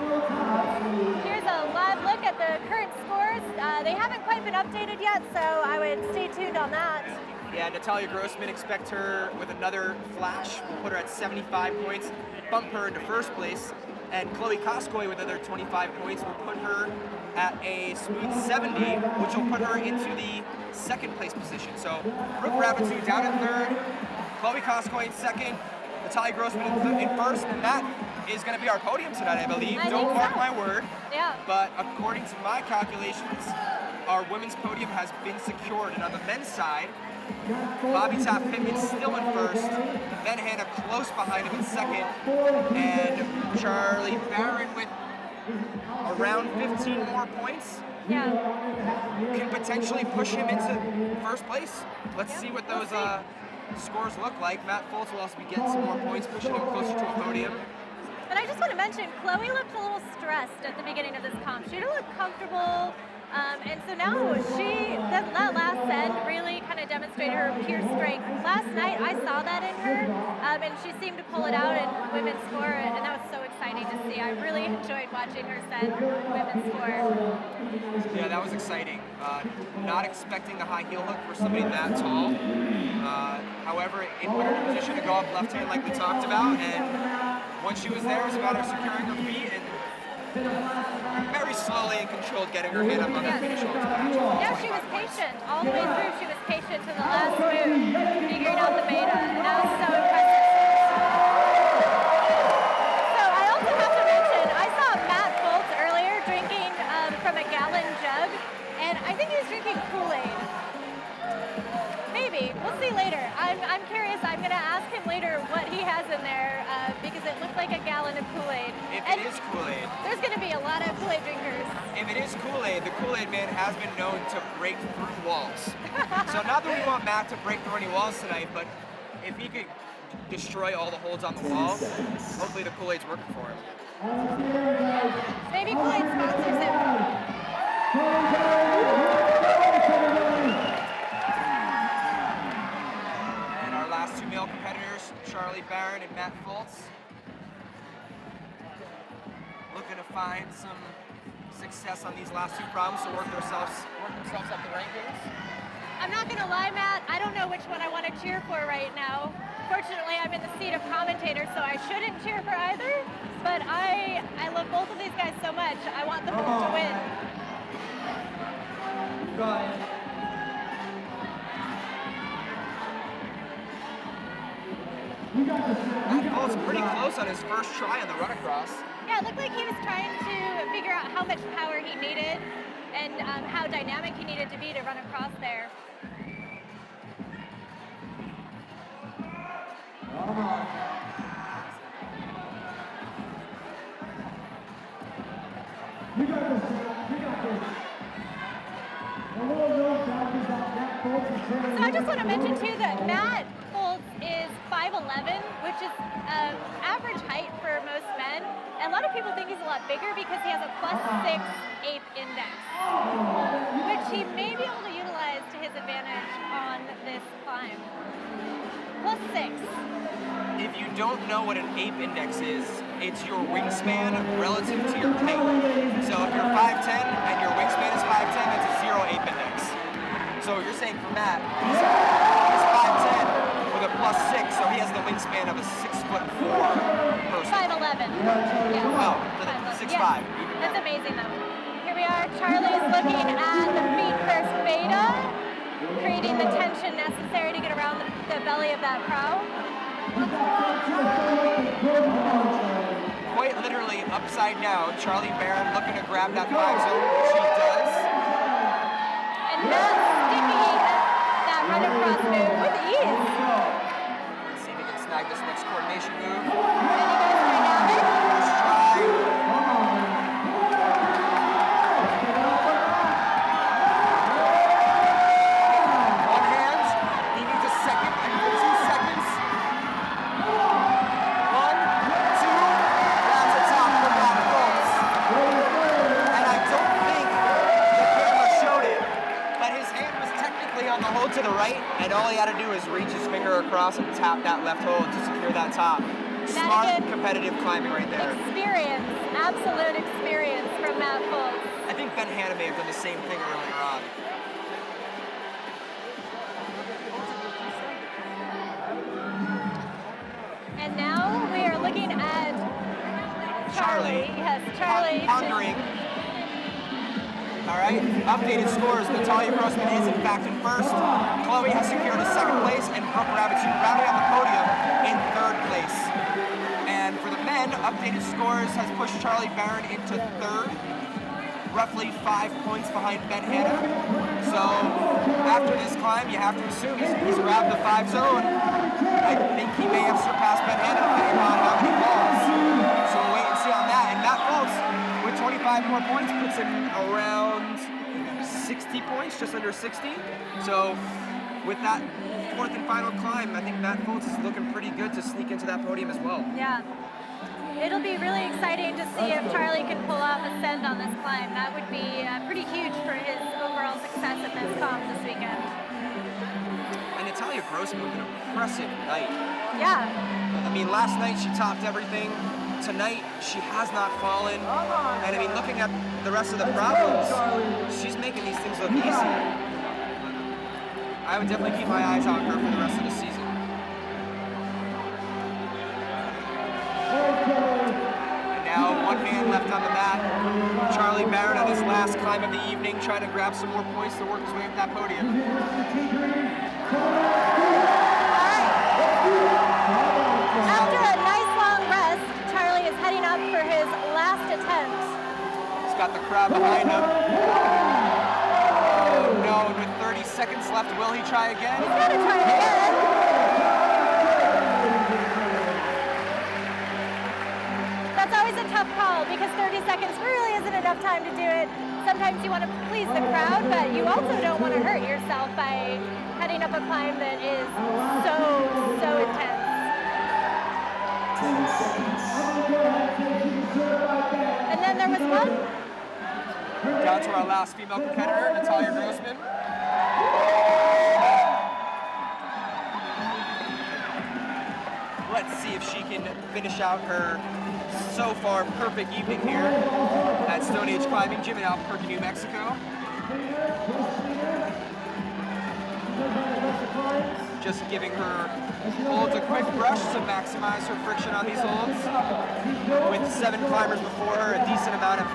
Here's a live look at the current scores. They haven't quite been updated yet, so I would stay tuned on that. Yeah, Natalia Grossman, expect her with another flash. We'll put her at 75 points, bump her into first place. And Chloe Koskoy with another 25 points will put her at a smooth 70, which will put her into the 2nd place position. So Brooke Rabitou down in 3rd, Chloe Koskoy in 2nd, Natalia Grossman in 1st, and that is going to be our podium tonight, I believe. I Don't think mark so. my word. Yeah. But according to my calculations, our women's podium has been secured. And on the men's side, Bobby Taft Pittman's still in 1st, Ben Hanna close behind him in 2nd, and Charlie Barron with around 15 more points Yeah. can potentially push him into 1st place. Let's see what those scores look like. Matt Foltz will also be getting some more points, pushing him closer to a podium. But I just want to mention, Chloe looked a little stressed at the beginning of this comp. She didn't look comfortable. And so now that last end really kind of demonstrated her pure strength. Last night I saw that in her, and she seemed to pull it out in women's 4, and that was so exciting. exciting to see. I really enjoyed watching her set women's four. Yeah, that was exciting. Not expecting the high heel hook for somebody that tall. However, it put her in a position to go up left hand like we talked about, and once she was there, it was about her securing her feet and very slowly and controlled getting her hand up on that finish hold to match. No, she was patient. All the way through, she was patient to the last move, figuring out the beta, and that was so impressive. So I also have to mention, I saw Matt Foltz earlier drinking from a gallon jug, and I think he was drinking Kool-Aid. Maybe. We'll see later. I'm curious. I'm going to ask him later what he has in there because it looked like a gallon of Kool-Aid. If it is Kool-Aid. There's going to be a lot of Kool-Aid drinkers. If it is Kool-Aid, the Kool-Aid man has been known to break through walls. So not that we want Matt to break through any walls tonight, but if he could destroy all the holds on the wall, hopefully the Kool-Aid's working for him. Maybe Kool-Aid sponsors him. Last two male competitors, Charlie Barron and Matt Foltz, looking to find some success on these last two problems to work themselves up the rankings. I'm not going to lie, Matt, I don't know which one I want to cheer for right now. Fortunately, I'm in the seat of commentator, so I shouldn't cheer for either, but I love both of these guys so much, I want them both to win. Matt Foltz pretty close on his first try on the run across. Yeah, it looked like he was trying to figure out how much power he needed and how dynamic he needed to be to run across there. You got this, you got this. So I just want to mention too that Matt Foltz is 5'11", which is average height for most men. And a lot of people think he's a lot bigger because he has a +6 ape index, which he may be able to utilize to his advantage on this climb. +6. If you don't know what an ape index is, it's your wingspan relative to your height. So if you're 5'10 and your wingspan is 5'10, that's a 0 ape index. So you're saying for Matt, he's 5'10 with a +6, so he has the wingspan of a 6'4" person. 5'11". Yeah. Oh, 5'11". 6'5". Yes. That's amazing though. Here we are, Charlie's looking at the feet first beta, creating the tension necessary to get around the belly of that prow. Quite literally upside down, Charlie Barron looking to grab that 5 zone, which she does. And Matt sticking that run across move with ease. Let's see if he can snag this next coordination move. And he goes right down it. First try. One hand. He needs a second and 2 seconds. 1, 2. That's a top for Matt Foltz. And I don't think the camera showed it, but his hand was technically on the hold to the right, and all he had to do was reach his finger across and tap that left hold to secure that top. Smart, competitive climbing right there. Experience, absolute experience from Matt Foltz. I think Ben Hanna may have done the same thing earlier on. And now we are looking at Charlie. Yes, Charlie. Pondering. All right, updated scores. Natalia Grossman is in fact in first. Chloe has secured a second place, and Brooke Rabbit rounding on the podium in third place. And for the men, updated scores has pushed Charlie Barron into third, roughly 5 points behind Ben Hanna. So after this climb, you have to assume he's grabbed the 5 zone. I think he may have surpassed Ben Hanna depending on how many falls. So we'll wait and see on that. And Matt Foltz, with 25 more points, puts him around 60 points, just under 60. So with that fourth and final climb, I think Matt Foltz is looking pretty good to sneak into that podium as well. Yeah. It'll be really exciting to see if Charlie can pull off a send on this climb. That would be pretty huge for his overall success at this comp this weekend. And Natalia Grossman with an impressive night. Yeah. I mean, last night she topped everything. tonight she has not fallen. And I mean, looking at the rest of the problems, she's making these things look easy. I would definitely keep my eyes on her for the rest of the season. And now one man left on the mat. Charlie Barron on his last climb of the evening, trying to grab some more points to work his way up that podium. After a nice long rest, Charlie is heading up for his last attempt. He's got the crowd behind him. Oh no, and with 30 seconds left, will he try again? He's gonna try it again. That's always a tough call because 30 seconds really isn't enough time to do it. Sometimes you want to please the crowd, but you also don't want to hurt yourself by heading up a climb that is so intense. 10 seconds. And then there was one. Down to our last female competitor, Natalia Grossman. Let's see if she can finish out her so far perfect evening here at Stone Age Climbing Gym in Albuquerque, New Mexico. Just giving her holds a quick brush to maximize her friction on these holds. With 7 climbers before her, a decent amount of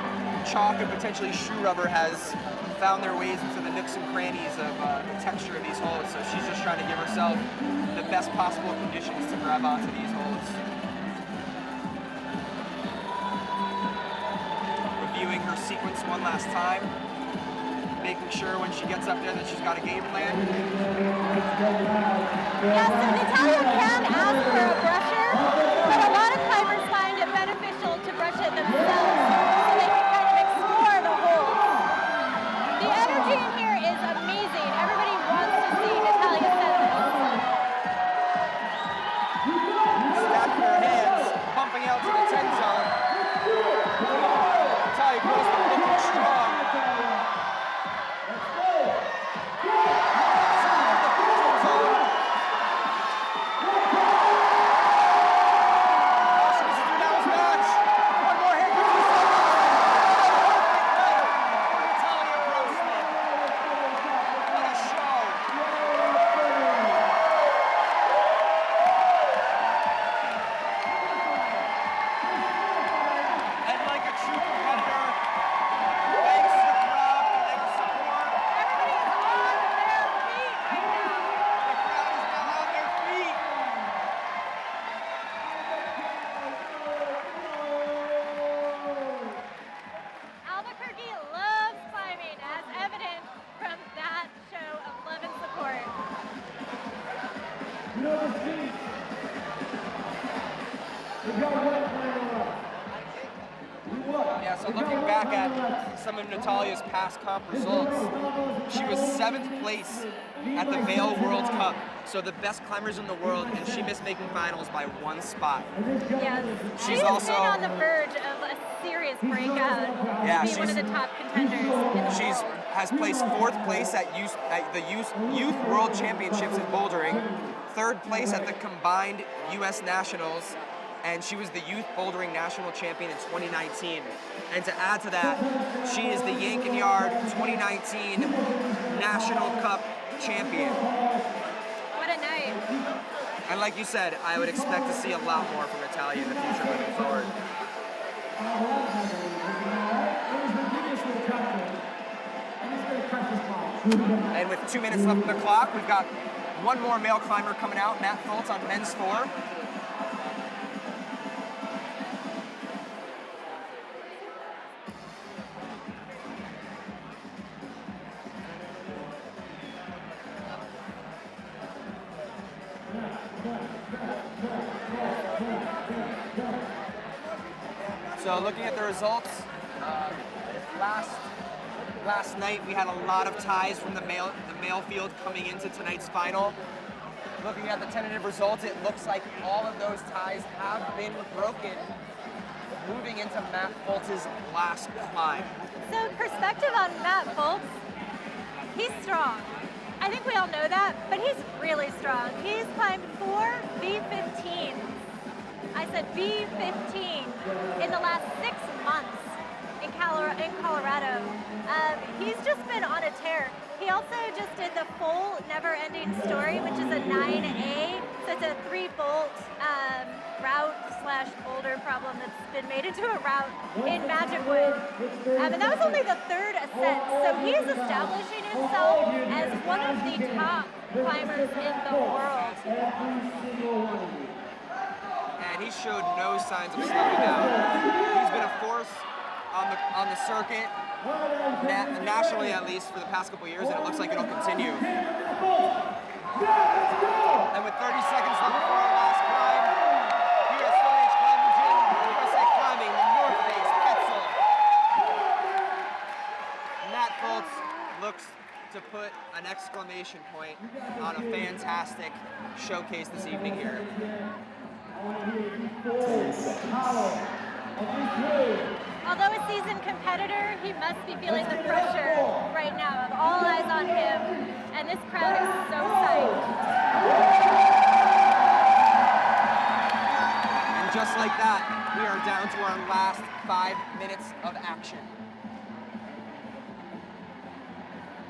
chalk and potentially shoe rubber has found their ways into the nooks and crannies of the texture of these holds. So she's just trying to give herself the best possible conditions to grab onto these holds. Reviewing her sequence one last time, making sure when she gets up there that she's got a game plan. Yes, so Natalia can ask for a brusher, but a lot of climbers find it beneficial to brush it themselves so they can kind of explore the hole. The energy in here is amazing. Everybody wants to see Natalia set this. Stacking her hands, pumping out to the 10 zone. Natalia Grossman looking strong. Albuquerque loves climbing, as evident from that show of love and support. You know the speed. We got one climber left. Yeah, so looking back at some of Natalia's past comp results, she was 7th place at the Vail World Cup, so the best climbers in the world, and she missed making finals by 1 spot. Yes, She's she's also been on the verge of a serious breakout. Yeah, to be one of the top contenders in the world. Has placed 4th place at the Youth World Championships in Bouldering, 3rd place at the combined U.S. Nationals, and she was the Youth Bouldering National Champion in 2019. And to add to that, she is the Yank-N-Yard 2019 National Cup Champion. What a night. And like you said, I would expect to see a lot more from Natalia in the future moving forward. And with 2 minutes left on the clock, we've got one more male climber coming out, Matt Foltz on men's 4. So looking at the results, last night we had a lot of ties from the male field coming into tonight's final. Looking at the tentative results, it looks like all of those ties have been broken, moving into Matt Foltz's last climb. So perspective on Matt Foltz, he's strong. I think we all know that, but he's really strong. He's climbed 4 V15s I said B15 in the last 6 months in Colorado. He's just been on a tear. He also just did the full Never-Ending Story, which is a 9A, so it's a 3-bolt route / boulder problem that's been made into a route in Magic Wood. And that was only the 3rd ascent, so he is establishing himself as one of the top climbers in the world. And he showed no signs of slowing down. He's been a force on the circuit, nationally at least, for the past couple years, and it looks like it'll continue. And with 30 seconds left before our last climb, here at Stone Age Climbing Gym, USA Climbing, the North Face, Petzl. Matt Fultz looks to put an exclamation point on a fantastic showcase this evening here. Although a seasoned competitor, he must be feeling the pressure right now of all eyes on him, and this crowd is so psyched. And just like that, we are down to our last 5 minutes of action.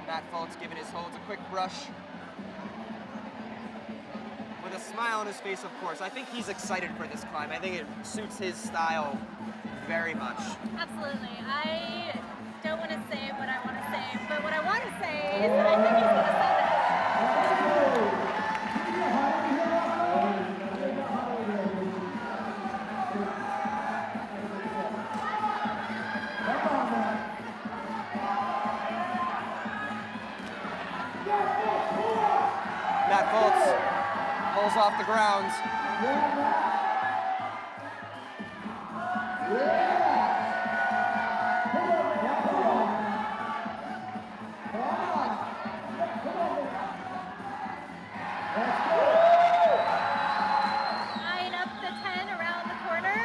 Matt Fultz giving his holds a quick brush. With a smile on his face, of course. I think he's excited for this climb. I think it suits his style very much. Absolutely. I don't want to say what I want to say, but what I want to say is that I think he's going to say that. Matt Fultz pulls off the ground. Eyeing up the 10 around the corner.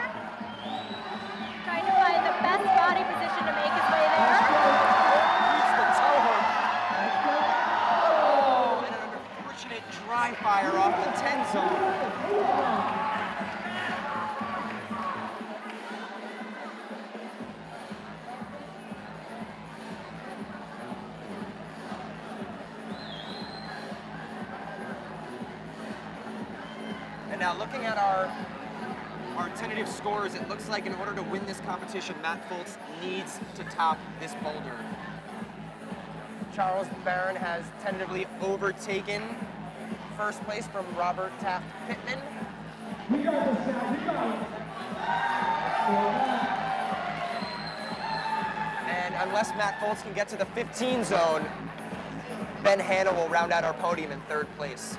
Trying to find the best body position to make his way there. Reach the toe hook. Oh, and an unfortunate dry fire off the 10 zone. And now looking at our tentative scores, it looks like in order to win this competition, Matt Fultz needs to top this boulder. Charles Barron has tentatively overtaken first place from Robert Taft Pittman. And unless Matt Fultz can get to the 15 zone, Ben Hanna will round out our podium in 3rd place.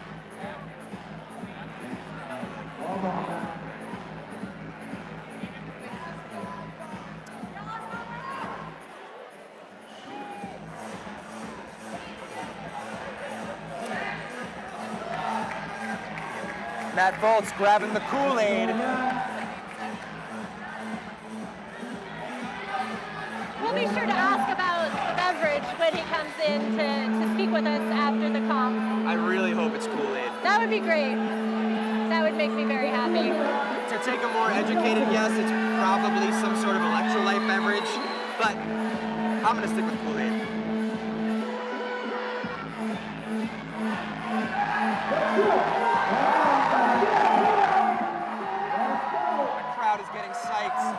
Matt Fultz grabbing the Kool-Aid. We'll be sure to ask about the beverage when he comes in to speak with us after the comp. I really hope it's Kool-Aid. That would be great. That would make me very happy. To take a more educated guess, it's probably some sort of electrolyte beverage, but I'm gonna stick with Kool-Aid. The crowd is getting psyched.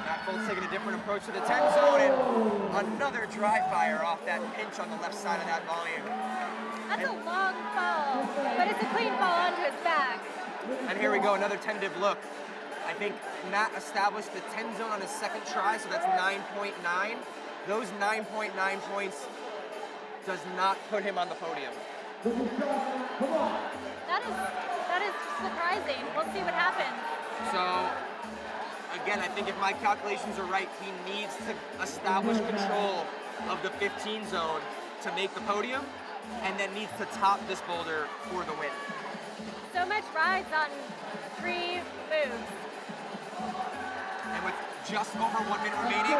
Matt Fultz taking a different approach to the 10 zone, and another dry fire off that pinch on the left side of that volume. That's a long fall, but it's a clean fall onto his back. And here we go, another tentative look. I think Matt established the 10 zone on his second try, so that's 9.9. Those 9.9 points does not put him on the podium. That is surprising. We'll see what happens. So, again, I think if my calculations are right, he needs to establish control of the 15 zone to make the podium, and then needs to top this boulder for the win. So much rides on 3 moves. And with just over 1 minute remaining,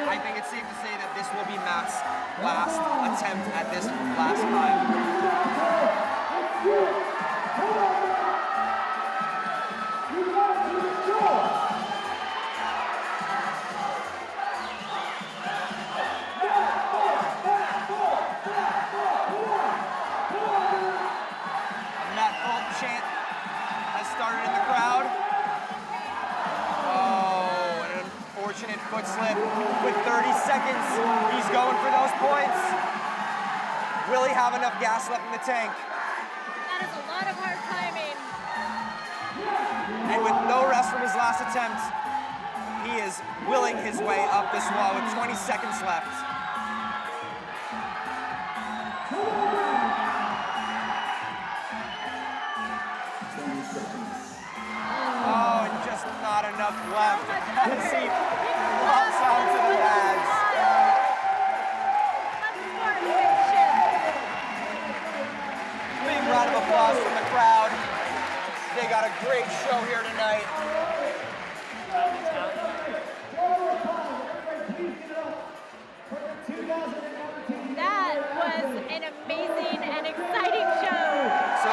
I think it's safe to say that this will be Matt's last attempt at this last climb. Matt Bolt chant has started in the crowd. Oh, an unfortunate foot slip with 30 seconds. He's going for those points. Will he have enough gas left in the tank? That is a lot of hard climbing. And with no rest from his last attempt, he is willing his way up this wall with 20 seconds left. Oh, and just not enough left as he flops out to the pads. Big round of applause from the crowd. They got a great show here tonight. That was an amazing and exciting show. So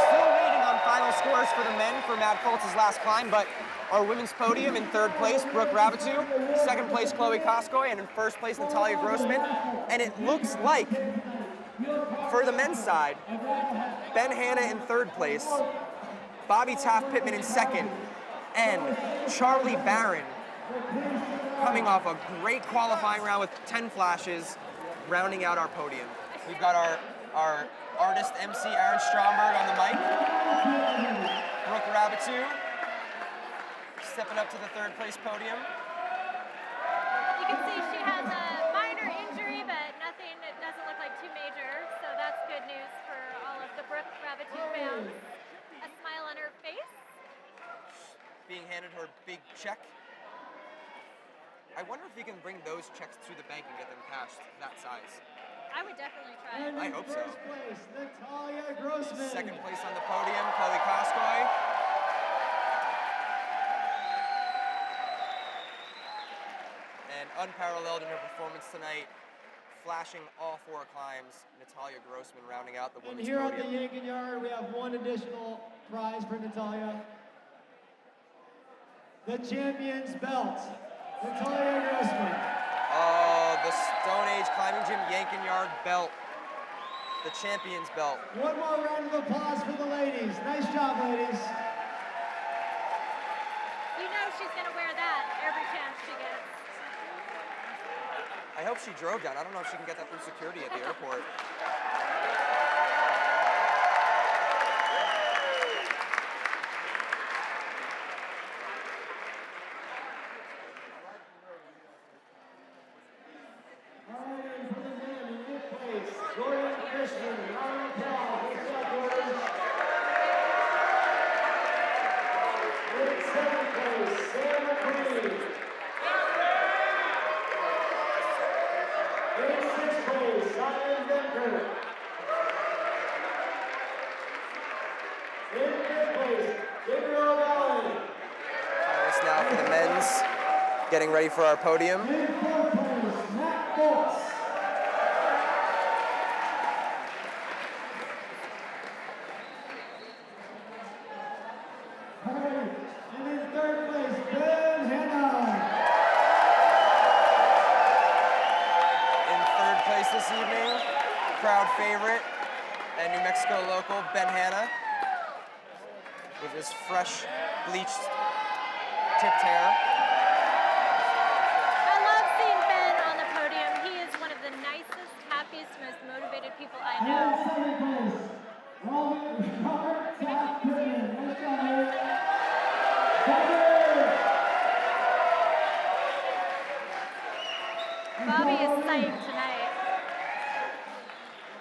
still waiting on final scores for the men for Matt Foltz's last climb, but our women's podium in 3rd place, Brooke Rabitou, 2nd place, Chloe Koskoy, and in 1st place, Natalia Grossman. And it looks like, for the men's side, Ben Hanna in 3rd place, Bobby Taft-Pittman in 2nd, and Charlie Barron coming off a great qualifying round with 10 flashes, rounding out our podium. We've got our artist MC Aaron Stromberg on the mic. Brooke Rabitou stepping up to the 3rd place podium. You can see she has a minor injury, but nothing, it doesn't look like too major, so that's good news for all of the Brooke Rabitou fans. A smile on her face. Being handed her big check. I wonder if we can bring those checks to the bank and get them cashed that size. I would definitely try it. I hope so. First place, Natalia Grossman. 2nd place on the podium, Chloe Koskoy. And unparalleled in her performance tonight, flashing all 4 climbs, Natalia Grossman rounding out the And women's here at the podium. Yank-N-Yard, we have one additional prize for Natalia. The champion's belt, Natalia Grossman. Oh, the Stone Age Climbing Gym Yank-N-Yard belt. The champion's belt. One more round of applause for the ladies. Nice job, ladies. You know she's going to wear that every chance she gets. I hope she drove down. I don't know if she can get that through security at the airport. Finalists now for the men's, getting ready for our podium. This evening, crowd favorite and New Mexico local Ben Hanna with his fresh bleached tipped hair. I love seeing Ben on the podium. He is one of the nicest, happiest, most motivated people I know. Bobby is psyched tonight.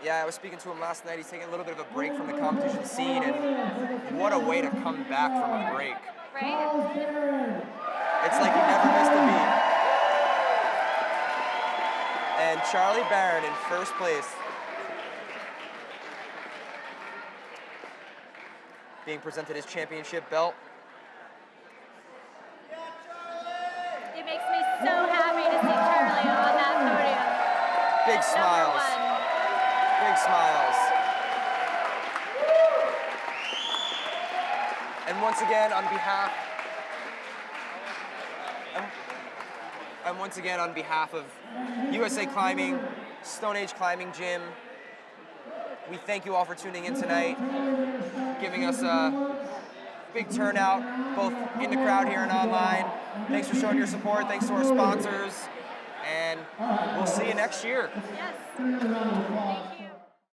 Yeah, I was speaking to him last night. He's taking a little bit of a break from the competition scene, and what a way to come back from a break. Right? It's like he never missed a beat. And Charlie Barron in 1st place. being presented his championship belt. It makes me so happy to see Charlie on that podium. Big As smiles. number 1. Big smiles. And once again, on behalf of USA Climbing, Stone Age Climbing Gym, we thank you all for tuning in tonight, giving us a big turnout, both in the crowd here and online. Thanks for showing your support. Thanks to our sponsors. And we'll see you next year. Yes. Thank you.